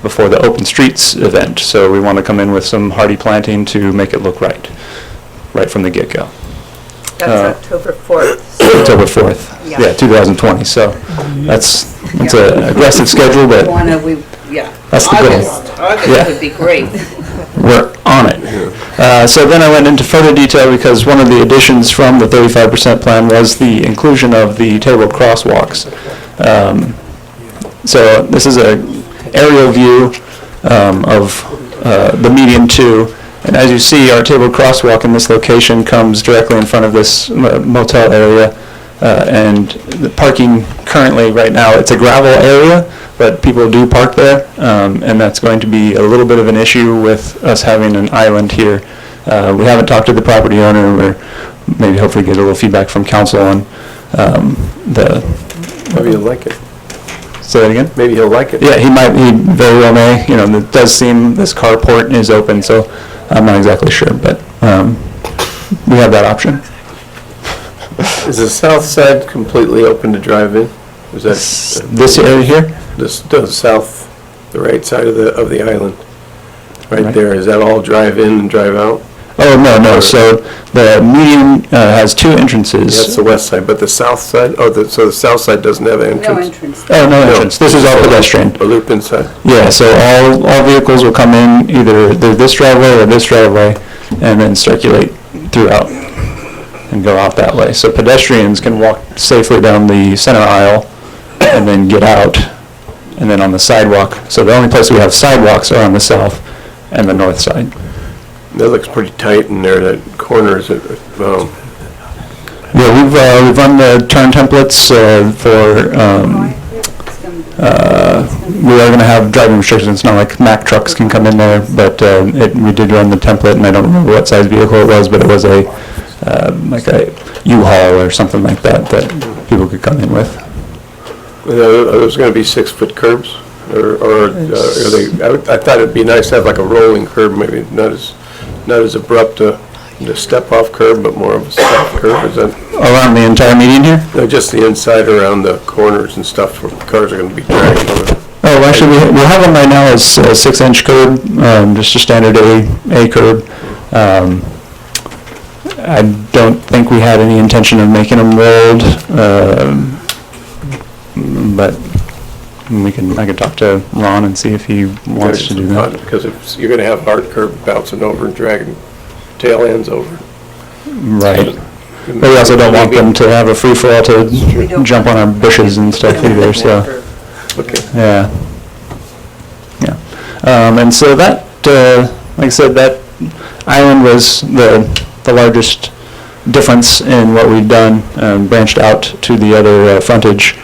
before the Open Streets event. So we want to come in with some hardy planting to make it look right from the get-go. That's October 4th. October 4th, yeah, 2020. So that's an aggressive schedule, but that's the goal. August would be great. We're on it. So then I went into further detail because one of the additions from the 35% plan was the inclusion of the tabled crosswalks. So this is an aerial view of the median 2. And as you see, our tabled crosswalk in this location comes directly in front of this motel area. And the parking currently, right now, it's a gravel area, but people do park there, and that's going to be a little bit of an issue with us having an island here. We haven't talked to the property owner. We're maybe hopefully get a little feedback from council on Maybe he'll like it. Say that again? Maybe he'll like it. Yeah, he very well may. It does seem this carport is open, so I'm not exactly sure, but we have that option. Is the south side completely open to drive in? Is that this area here? the south, the right side of the island, right there? Is that all drive in and drive out? Oh, no. So the median has 2 entrances. That's the west side, but the south side. So the south side doesn't have an entrance. No entrance. Oh, no entrance. This is all pedestrian. A loop inside. Yeah. So all vehicles will come in either this driveway or this driveway, and then circulate throughout and go out that way. So pedestrians can walk safely down the center aisle and then get out, and then on the sidewalk. So the only place we have sidewalks are on the south and the north side. That looks pretty tight in there. That corner is. Yeah, we've run the turn templates for. We are going to have driving restrictions. It's not like Mack trucks can come in there, but we did run the template, and I don't remember what size vehicle it was, but it was like a U-Haul or something like that people could come in with. There's going to be 6-foot curbs, or are they? I thought it'd be nice to have like a rolling curb, maybe not as abrupt a step-off curb, but more of a step curb. Is that around the entire median here? No, just the inside around the corners and stuff where cars are going to be dragged on it. Oh well, actually, we'll have them right now as a 6-inch curb, just a standard A curb. I don't think we had any intention of making them rolled, but I can talk to Ron and see if he wants to do that. Because if you're going to have hard curb bouncing over and dragging tail ends over. Right. But we also don't want them to have a free-for-all to jump on our bushes and stuff either, so. Okay. Yeah. Yeah. And so that, like I said, that island was the largest difference in what we've done, branched out to the other frontage.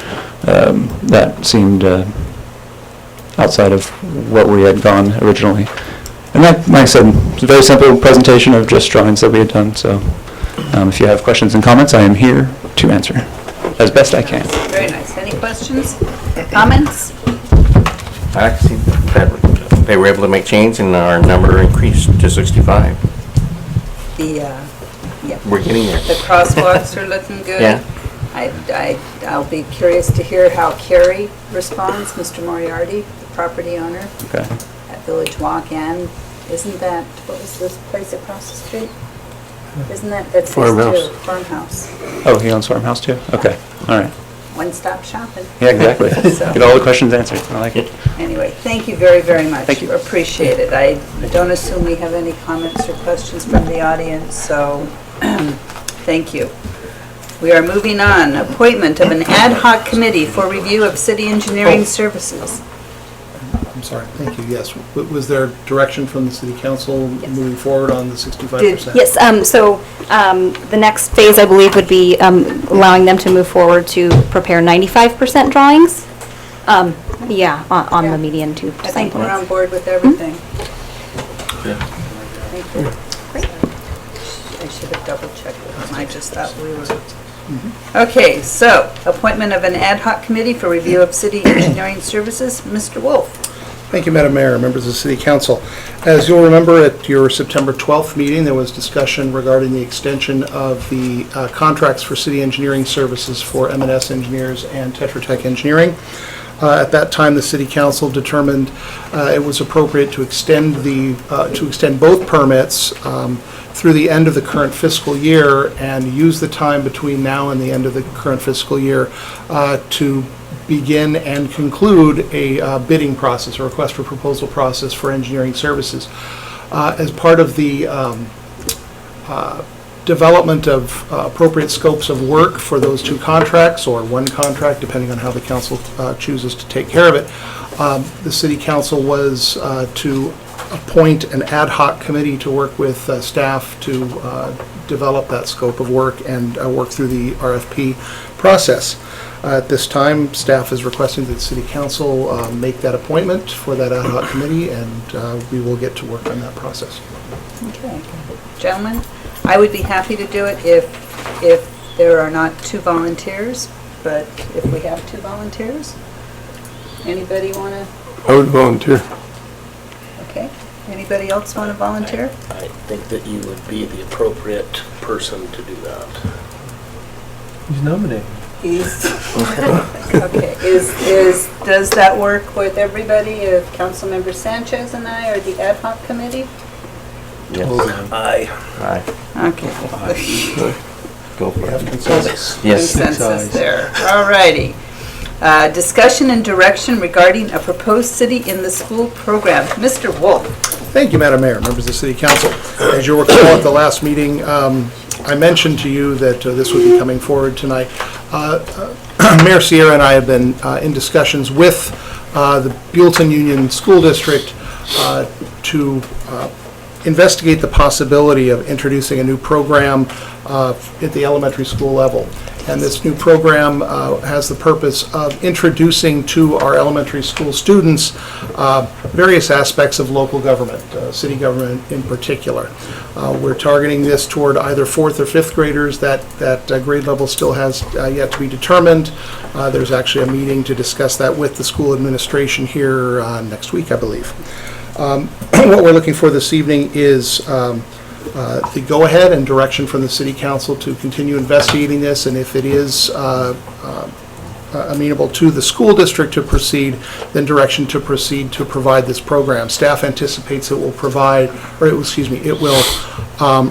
That seemed outside of what we had gone originally. And that, like I said, it's a very simple presentation of just drawings that we had done, so if you have questions and comments, I am here to answer as best I can. Very nice. Any questions, comments? I like to see that they were able to make change and our number increased to 65. Yeah. We're getting there. The crosswalks are looking good. Yeah. I'll be curious to hear how Carrie responds, Mr. Moriarty, the property owner Okay. at Village Walk, and isn't that, what was this place across the street? Isn't that's Farmhouse. Farmhouse. Oh, he owns Farmhouse too? Okay, all right. One-stop shopping. Yeah, exactly. So- Get all the questions answered. I like it. Anyway, thank you very, very much. Thank you. Appreciate it. I don't assume we have any comments or questions from the audience, so thank you. We are moving on. Appointment of an ad hoc committee for review of city engineering services. I'm sorry, thank you, yes. Was there direction from the city council moving forward on the 65%? Yes, so the next phase, I believe, would be allowing them to move forward to prepare 95% drawings. Yeah, on the median 2%. I think we're on board with everything. Thank you. Great. I should have double-checked with them. I just thought we were... Okay, so appointment of an ad hoc committee for review of city engineering services. Mr. Wolf. Thank you, Madam Mayor, members of the City Council. As you'll remember, at your September 12th meeting, there was discussion regarding the extension of the contracts for city engineering services for M&S Engineers and Tetra Tech Engineering. At that time, the City Council determined it was appropriate to extend both permits through the end of the current fiscal year and use the time between now and the end of the current fiscal year to begin and conclude a bidding process, a request for proposal process for engineering services. As part of the development of appropriate scopes of work for those two contracts, or one contract, depending on how the council chooses to take care of it, the City Council was to appoint an ad hoc committee to work with staff to develop that scope of work and work through the RFP process. At this time, staff is requesting that the City Council make that appointment for that ad hoc committee, and we will get to work on that process. Okay. Gentlemen, I would be happy to do it if there are not two volunteers, but if we have two volunteers, anybody want to? I would volunteer. Okay. Anybody else want to volunteer? I think that you would be the appropriate person to do that. He's nominated. Okay, does that work with everybody, if Councilmember Sanchez and I are the ad hoc committee? Yes. Aye. Aye. Okay. Go for it. Consensus. Yes. Consensus there. All righty. Discussion and direction regarding a proposed city in the school program. Mr. Wolf. Thank you, Madam Mayor, members of the City Council. As you'll recall at the last meeting, I mentioned to you that this would be coming forward tonight. Mayor Sierra and I have been in discussions with the Buellton Union School District to investigate the possibility of introducing a new program at the elementary school level. And this new program has the purpose of introducing to our elementary school students various aspects of local government, city government in particular. We're targeting this toward either 4th or 5th graders. That grade level still has yet to be determined. There's actually a meeting to discuss that with the school administration here next week, I believe. What we're looking for this evening is the go-ahead and direction from the City Council to continue investigating this, and if it is amenable to the school district to proceed, then direction to proceed to provide this program. Staff anticipates it will provide, or it will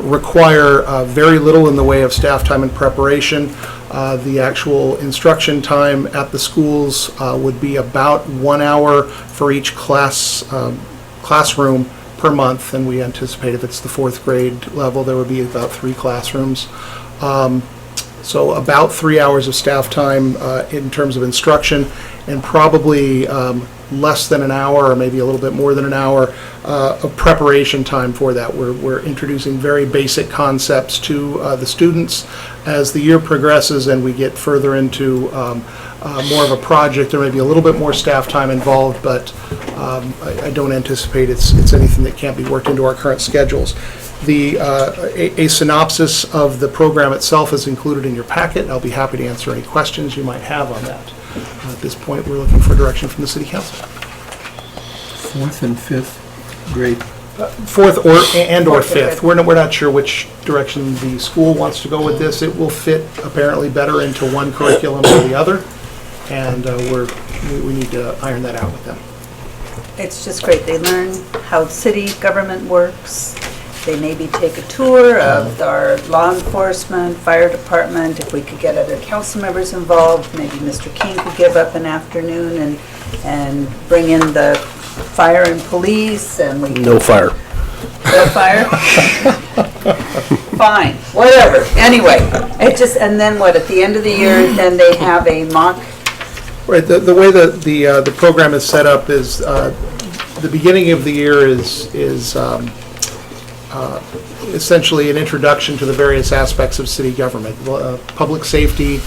require very little in the way of staff time and preparation. The actual instruction time at the schools would be about 1 hour for each classroom per month, and we anticipate if it's the 4th grade level, there would be about 3 classrooms. So about 3 hours of staff time in terms of instruction, and probably less than an hour, or maybe a little bit more than an hour, of preparation time for that. We're introducing very basic concepts to the students. As the year progresses and we get further into more of a project, there may be a little bit more staff time involved, but I don't anticipate it's anything that can't be worked into our current schedules. A synopsis of the program itself is included in your packet. I'll be happy to answer any questions you might have on that. At this point, we're looking for direction from the City Council. 4th and 5th grade. 4th or 5th. We're not sure which direction the school wants to go with this. It will fit apparently better into one curriculum or the other, and we need to iron that out with them. It's just great. They learn how city government works. They maybe take a tour of our law enforcement, fire department. If we could get other council members involved, maybe Mr. King could give up an afternoon and bring in the fire and police, and we No fire. No fire? Fine, whatever. Anyway, and then what, at the end of the year, then they have a mock? Right, the way that the program is set up is, the beginning of the year is essentially an introduction to the various aspects of city government, public safety,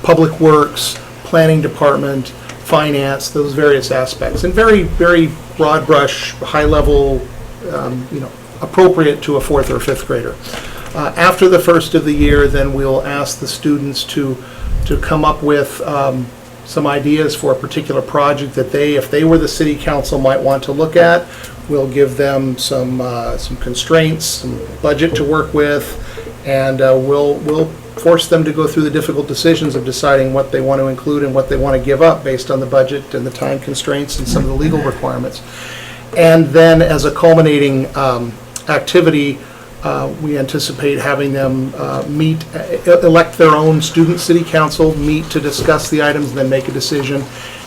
public works, planning department, finance, those various aspects, and very, very broad brush, high level, appropriate to a 4th or 5th grader. After the first of the year, then we'll ask the students to come up with some ideas for a particular project that if they were the city council, might want to look at. We'll give them some constraints, some budget to work with, and we'll force them to go through the difficult decisions of deciding what they want to include and what they want to give up based on the budget and the time constraints and some of the legal requirements. And then as a culminating activity, we anticipate having them elect their own student city council, meet to discuss the items, and then make a decision.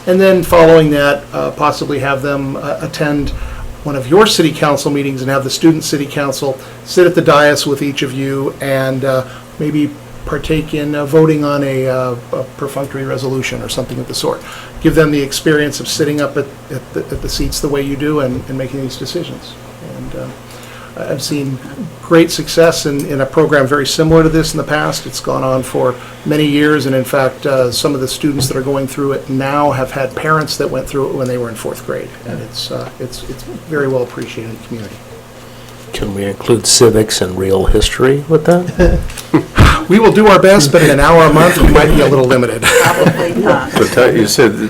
And then following that, possibly have them attend one of your city council meetings and have the student city council sit at the dais with each of you and maybe partake in voting on a perfunctory resolution or something of the sort. Give them the experience of sitting up at the seats the way you do and making these decisions. And I've seen great success in a program very similar to this in the past. It's gone on for many years, and in fact, some of the students that are going through it now have had parents that went through it when they were in 4th grade, and it's very well appreciated in the community. Can we include civics and real history with that? We will do our best, but in an hour a month, we might be a little limited. Probably not. But you said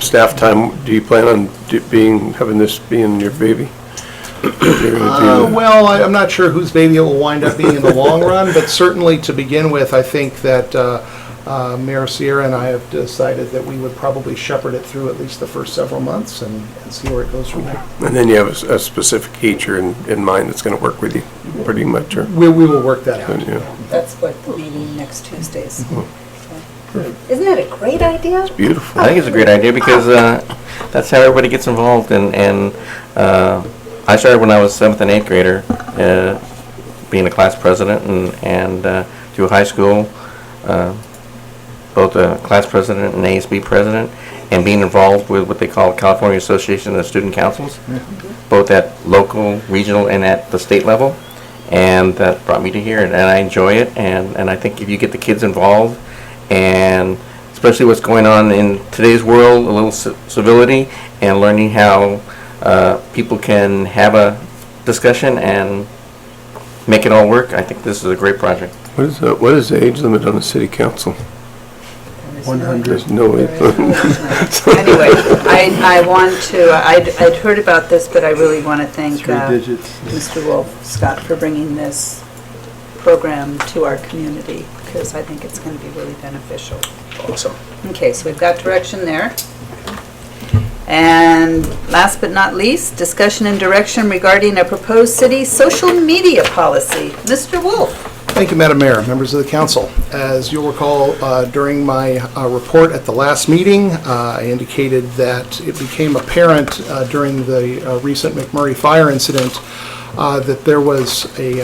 staff time, do you plan on having this being your baby? Well, I'm not sure whose baby it will wind up being in the long run, but certainly to begin with, I think that Mayor Sierra and I have decided that we would probably shepherd it through at least the first several months and see where it goes from there. And then you have a specific teacher in mind that's going to work with you, pretty much, or? We will work that out. Yeah. That's what the meeting next Tuesday is. Isn't that a great idea? Beautiful. I think it's a great idea because that's how everybody gets involved. And I started when I was 7th and 8th grader, being a class president and through high school, both a class president and ASB president, and being involved with what they call California Association of Student Councils, both at local, regional, and at the state level. And that brought me to here, and I enjoy it. And I think if you get the kids involved, and especially what's going on in today's world, a little civility and learning how people can have a discussion and make it all work, I think this is a great project. What is the age limit on the city council? 100. There's no age limit. Anyway, I'd heard about this, but I really want to thank Mr. Wolf Scott for bringing this program to our community, because I think it's going to be really beneficial. Awesome. Okay, so we've got direction there. And last but not least, discussion and direction regarding a proposed city social media policy. Mr. Wolf. Thank you, Madam Mayor, members of the council. As you'll recall, during my report at the last meeting, I indicated that it became apparent during the recent McMurray fire incident that there was a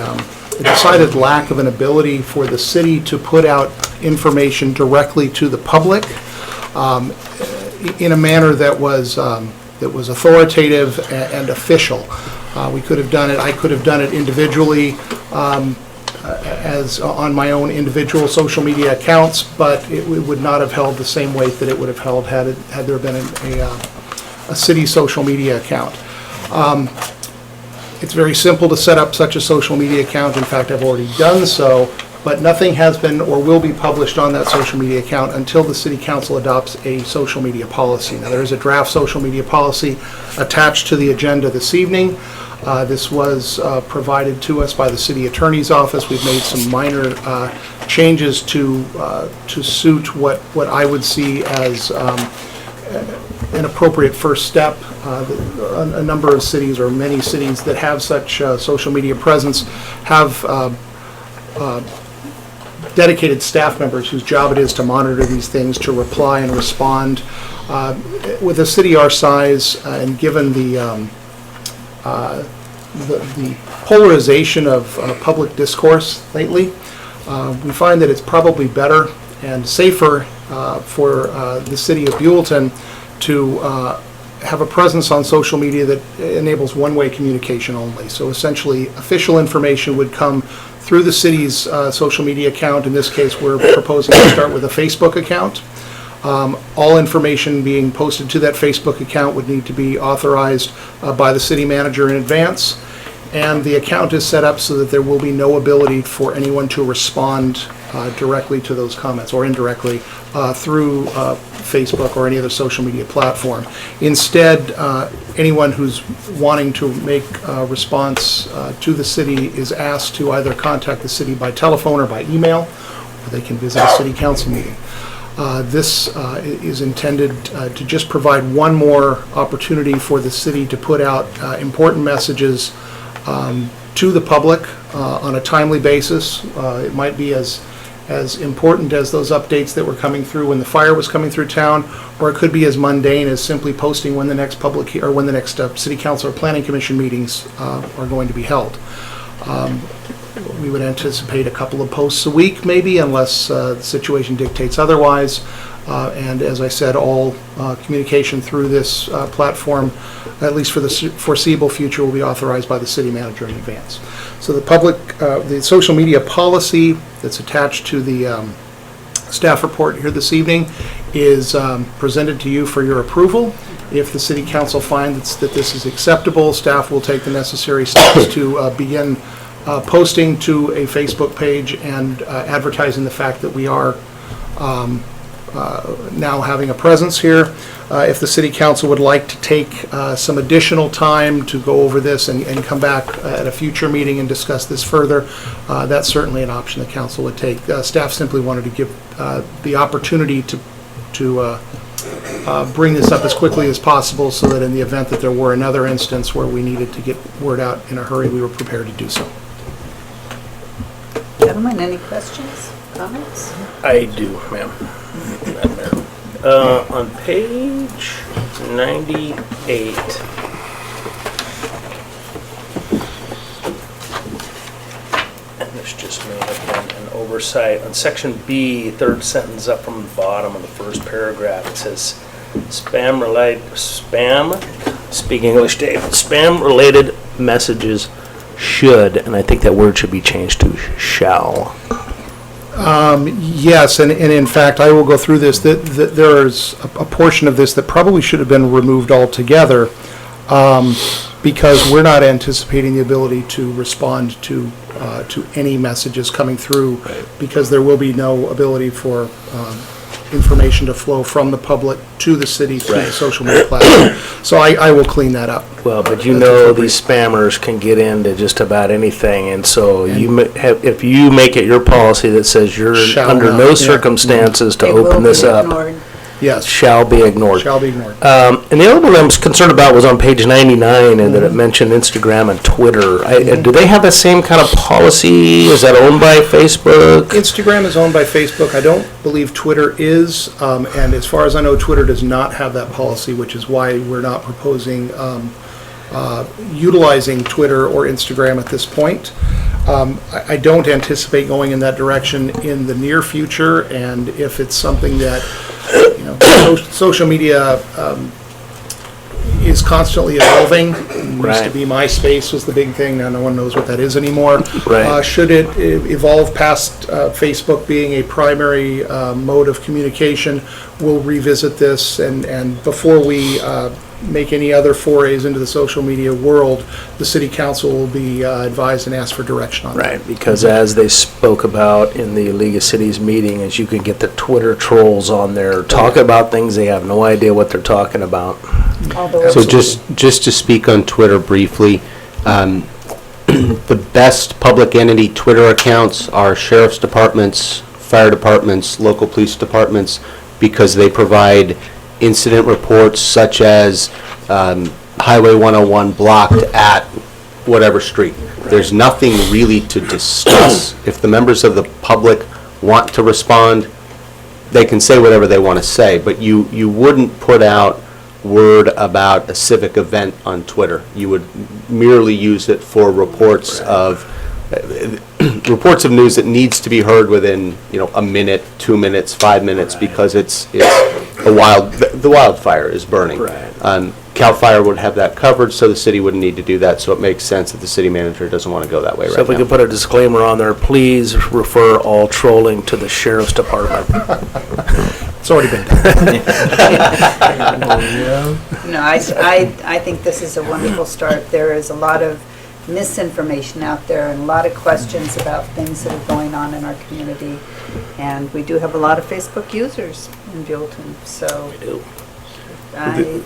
decided lack of an ability for the city to put out information directly to the public in a manner that was authoritative and official. We could have done it. I could have done it individually as on my own individual social media accounts, but it would not have held the same weight that it would have held had there been a city social media account. It's very simple to set up such a social media account. In fact, I've already done so, but nothing has been or will be published on that social media account until the City Council adopts a social media policy. Now, there is a draft social media policy attached to the agenda this evening. This was provided to us by the City Attorney's Office. We've made some minor changes to suit what I would see as an appropriate first step. A number of cities, or many cities that have such social media presence, have dedicated staff members whose job it is to monitor these things, to reply and respond. With a city our size, and given the polarization of public discourse lately, we find that it's probably better and safer for the city of Buellton to have a presence on social media that enables one-way communication only. So essentially, official information would come through the city's social media account. In this case, we're proposing to start with a Facebook account. All information being posted to that Facebook account would need to be authorized by the city manager in advance. And the account is set up so that there will be no ability for anyone to respond directly to those comments, or indirectly through Facebook or any other social media platform. Instead, anyone who's wanting to make a response to the city is asked to either contact the city by telephone or by email, or they can visit a city council meeting. This is intended to just provide one more opportunity for the city to put out important messages to the public on a timely basis. It might be as important as those updates that were coming through when the fire was coming through town, or it could be as mundane as simply posting when the next city council or planning commission meetings are going to be held. We would anticipate a couple of posts a week, maybe, unless the situation dictates otherwise. And as I said, all communication through this platform, at least for the foreseeable future, will be authorized by the city manager in advance. So the social media policy that's attached to the staff report here this evening is presented to you for your approval. If the city council finds that this is acceptable, staff will take the necessary steps to begin posting to a Facebook page and advertising the fact that we are now having a presence here. If the city council would like to take some additional time to go over this and come back at a future meeting and discuss this further, that's certainly an option the council would take. Staff simply wanted to give the opportunity to bring this up as quickly as possible, so that in the event that there were another instance where we needed to get word out in a hurry, we were prepared to do so. Gentlemen, any questions, comments? I do, ma'am. On page 98, and this just may have been an oversight, on section B, third sentence up from the bottom of the first paragraph, it says speak English, Dave, spam-related messages should, and I think that word should be changed to shall. Yes, and in fact, I will go through this. There's a portion of this that probably should have been removed altogether, because we're not anticipating the ability to respond to any messages coming through, because there will be no ability for information to flow from the public to the city through the Right. social media platform. So I will clean that up. Well, but you know these spammers can get into just about anything, and so if you make it your policy that says you're Shall under not, no yeah. circumstances to It will open be this up, ignored. Yes, shall be ignored. shall be ignored. And the other one I was concerned about was on page 99, and that it mentioned Instagram and Twitter. Do they have the same kind of policy? Is that owned by Facebook? Instagram is owned by Facebook. I don't believe Twitter is, and as far as I know, Twitter does not have that policy, which is why we're not proposing utilizing Twitter or Instagram at this point. I don't anticipate going in that direction in the near future, and if it's something that, you know, social media is constantly evolving. It used to be MySpace was the big thing, now no one knows what that is anymore. Right. Should it evolve past Facebook being a primary mode of communication, we'll revisit this, and before we make any other forays into the social media world, the city council will be advised and asked for direction on that. Right, because as they spoke about in the League of Cities meeting, is you can get the Twitter trolls on there, talk about things they have no idea what they're talking about. So just to speak on Twitter briefly, the best public entity Twitter accounts are sheriff's departments, fire departments, local police departments, because they provide incident reports such as Highway 101 blocked at whatever street. There's nothing really to discuss. If the members of the public want to respond, they can say whatever they want to say, but you wouldn't put out word about a civic event on Twitter. You would merely use it for reports of news that needs to be heard within, a minute, 2 minutes, 5 minutes, because the wildfire is burning. CAL FIRE would have that covered, so the city wouldn't need to do that, so it makes sense that the city manager doesn't want to go that way right now. So if we could put a disclaimer on there, please refer all trolling to the sheriff's department. It's already been done. No, I think this is a wonderful start. There is a lot of misinformation out there and a lot of questions about things that are going on in our community. And we do have a lot of Facebook users in Buellton, so. We do.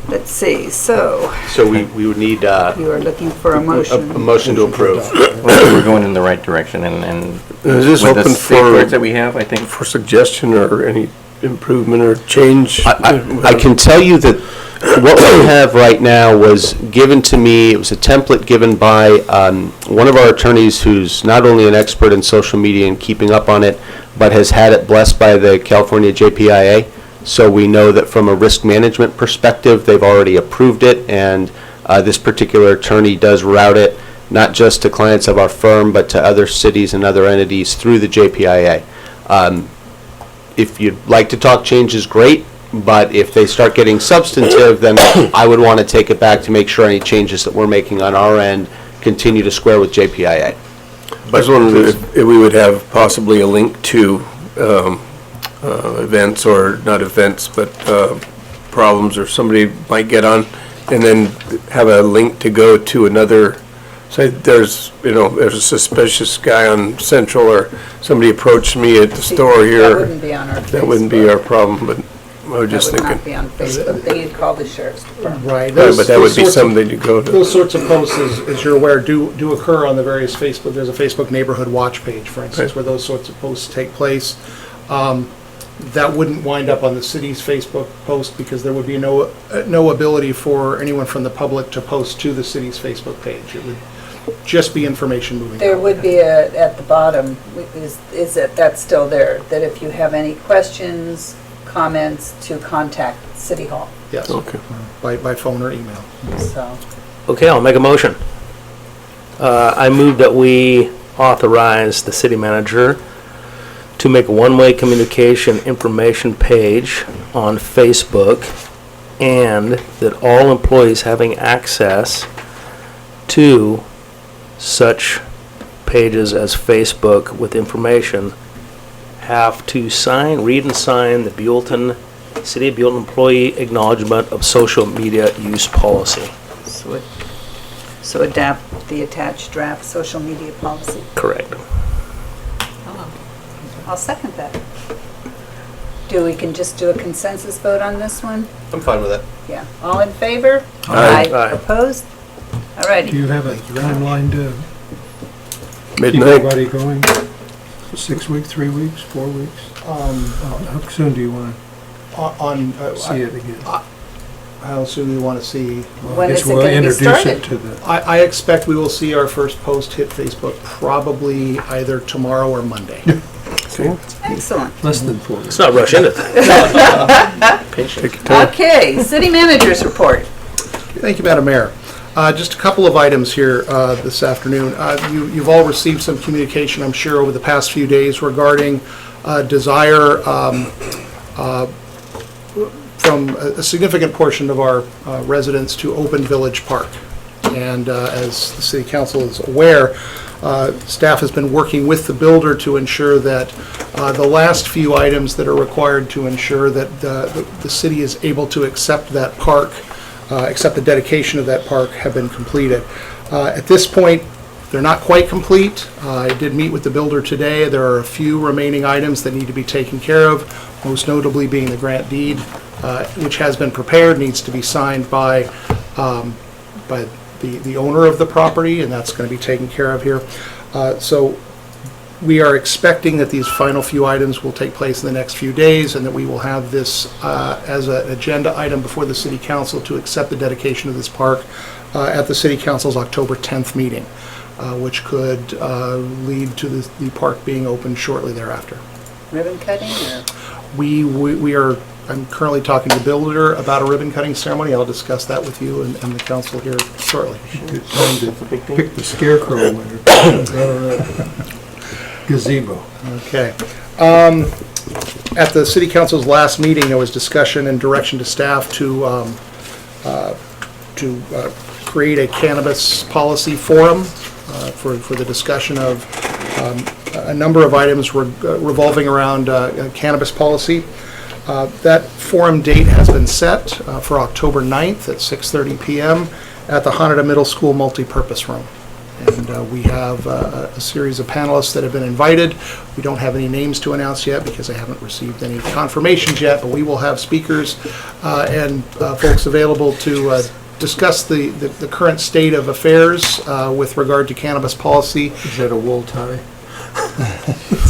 Let's see, so So we would need you are looking for a motion. a motion to approve. We're going in the right direction, and Is this with the open safeguards that we have, I think. for suggestion or any improvement or change? I can tell you that what we have right now was given to me, it was a template given by one of our attorneys who's not only an expert in social media and keeping up on it, but has had it blessed by the California JPIA. So we know that from a risk management perspective, they've already approved it, and this particular attorney does route it, not just to clients of our firm, but to other cities and other entities through the JPIA. If you'd like to talk changes, great, but if they start getting substantive, then I would want to take it back to make sure any changes that we're making on our end continue to square with JPIA. I was wondering if we would have possibly a link to events, or not events, but problems, or somebody might get on, and then have a link to go to another, say there's a suspicious guy on Central, or somebody approached me at the store here. That wouldn't be on our Facebook. That wouldn't be our problem, but I was just That would thinking. not be on Facebook. Then you'd call the sheriff's department. Right. Right, but that would be something to go to. Those sorts of posts, as you're aware, do occur on the various Facebook, there's a Facebook neighborhood watch page, for instance, where those sorts of posts take place. That wouldn't wind up on the city's Facebook post, because there would be no ability for anyone from the public to post to the city's Facebook page. It would just be information moving. There out. would be at the bottom, is that that's still there, that if you have any questions, comments, to contact City Hall. Yes. Okay. By phone or email. So, Okay, I'll make a motion. I move that we authorize the city manager to make a one-way communication information page on Facebook, and that all employees having access to such pages as Facebook with information have to read and sign the City of Buellton Employee Acknowledgement of Social Media Use Policy. so adapt the attached draft social media policy. Correct. I'll second that. do we can just do a consensus vote on this one? I'm fine with that. Yeah. All in favor? Aye. Aye. Opposed? All righty. Do you have a timeline to keep Midnight. everybody going? 6 weeks, 3 weeks, 4 weeks? How soon do you want to see it again? How soon do you want to see? Well, When I guess is it we'll gonna be introduce started? it to the, I expect we will see our first post hit Facebook probably either tomorrow or Monday. Excellent. less than 4 weeks. Let's not rush into things. Patient. Okay, city managers report. Thank you, Madam Mayor. Just a couple of items here this afternoon. You've all received some communication, I'm sure, over the past few days regarding desire from a significant portion of our residents to open Village Park. And as the City Council is aware, staff has been working with the builder to ensure that the last few items that are required to ensure that the city is able to accept that park, accept the dedication of that park, have been completed. At this point, they're not quite complete. I did meet with the builder today. There are a few remaining items that need to be taken care of, most notably being the grant deed, which has been prepared, needs to be signed by the owner of the property, and that's going to be taken care of here. So we are expecting that these final few items will take place in the next few days, and that we will have this as an agenda item before the City Council to accept the dedication of this park at the City Council's October 10th meeting, which could lead to the park being opened shortly thereafter. Ribbon cutting or? We are, I'm currently talking to the builder about a ribbon cutting ceremony. I'll discuss that with you and the council here shortly. Good time to pick the scarecrow winner. Gazebo. Okay. At the City Council's last meeting, there was discussion and direction to staff to create a cannabis policy forum for the discussion of a number of items revolving around cannabis policy. That forum date has been set for October 9th at 6:30 p.m. at the Hanada Middle School Multipurpose Room. And we have a series of panelists that have been invited. We don't have any names to announce yet because I haven't received any confirmations yet, but we will have speakers and folks available to discuss the current state of affairs with regard to cannabis policy. Is that a wool tie?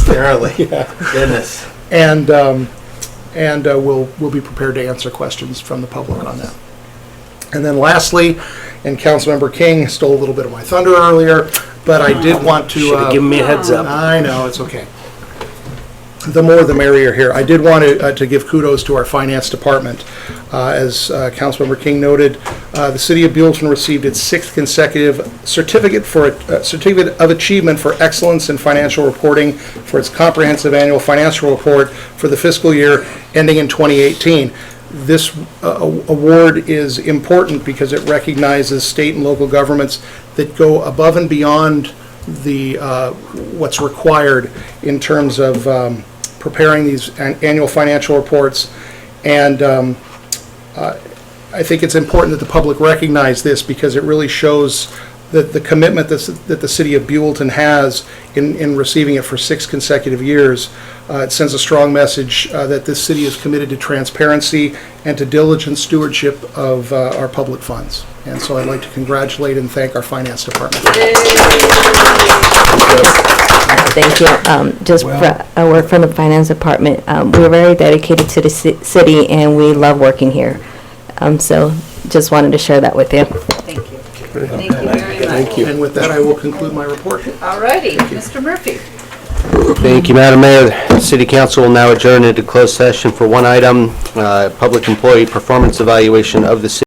Apparently. Yeah. Goodness. And we'll be prepared to answer questions from the public on that. And then lastly, and Councilmember King stole a little bit of my thunder earlier, but I did want to... Should have given me a heads up. I know, it's okay. The more the merrier here. I did want to give kudos to our finance department. As Councilmember King noted, the City of Buellton received its 6th consecutive certificate of achievement for excellence in financial reporting for its comprehensive annual financial report for the fiscal year ending in 2018. This award is important because it recognizes state and local governments that go above and beyond the what's required in terms of preparing these annual financial reports. And I think it's important that the public recognize this because it really shows that the commitment that the City of Buellton has in receiving it for 6 consecutive years. It sends a strong message that this city is committed to transparency and to diligent stewardship of our public funds. And so I'd like to congratulate and thank our finance department. Thank you. Just a word from the finance department. We're very dedicated to the city and we love working here. So just wanted to share that with you. Thank you. Thank you very much. Thank you. And with that, I will conclude my report. All righty, Mr. Murphy. Thank you, Madam Mayor. The City Council will now adjourn into closed session for one item, public employee performance evaluation of the city.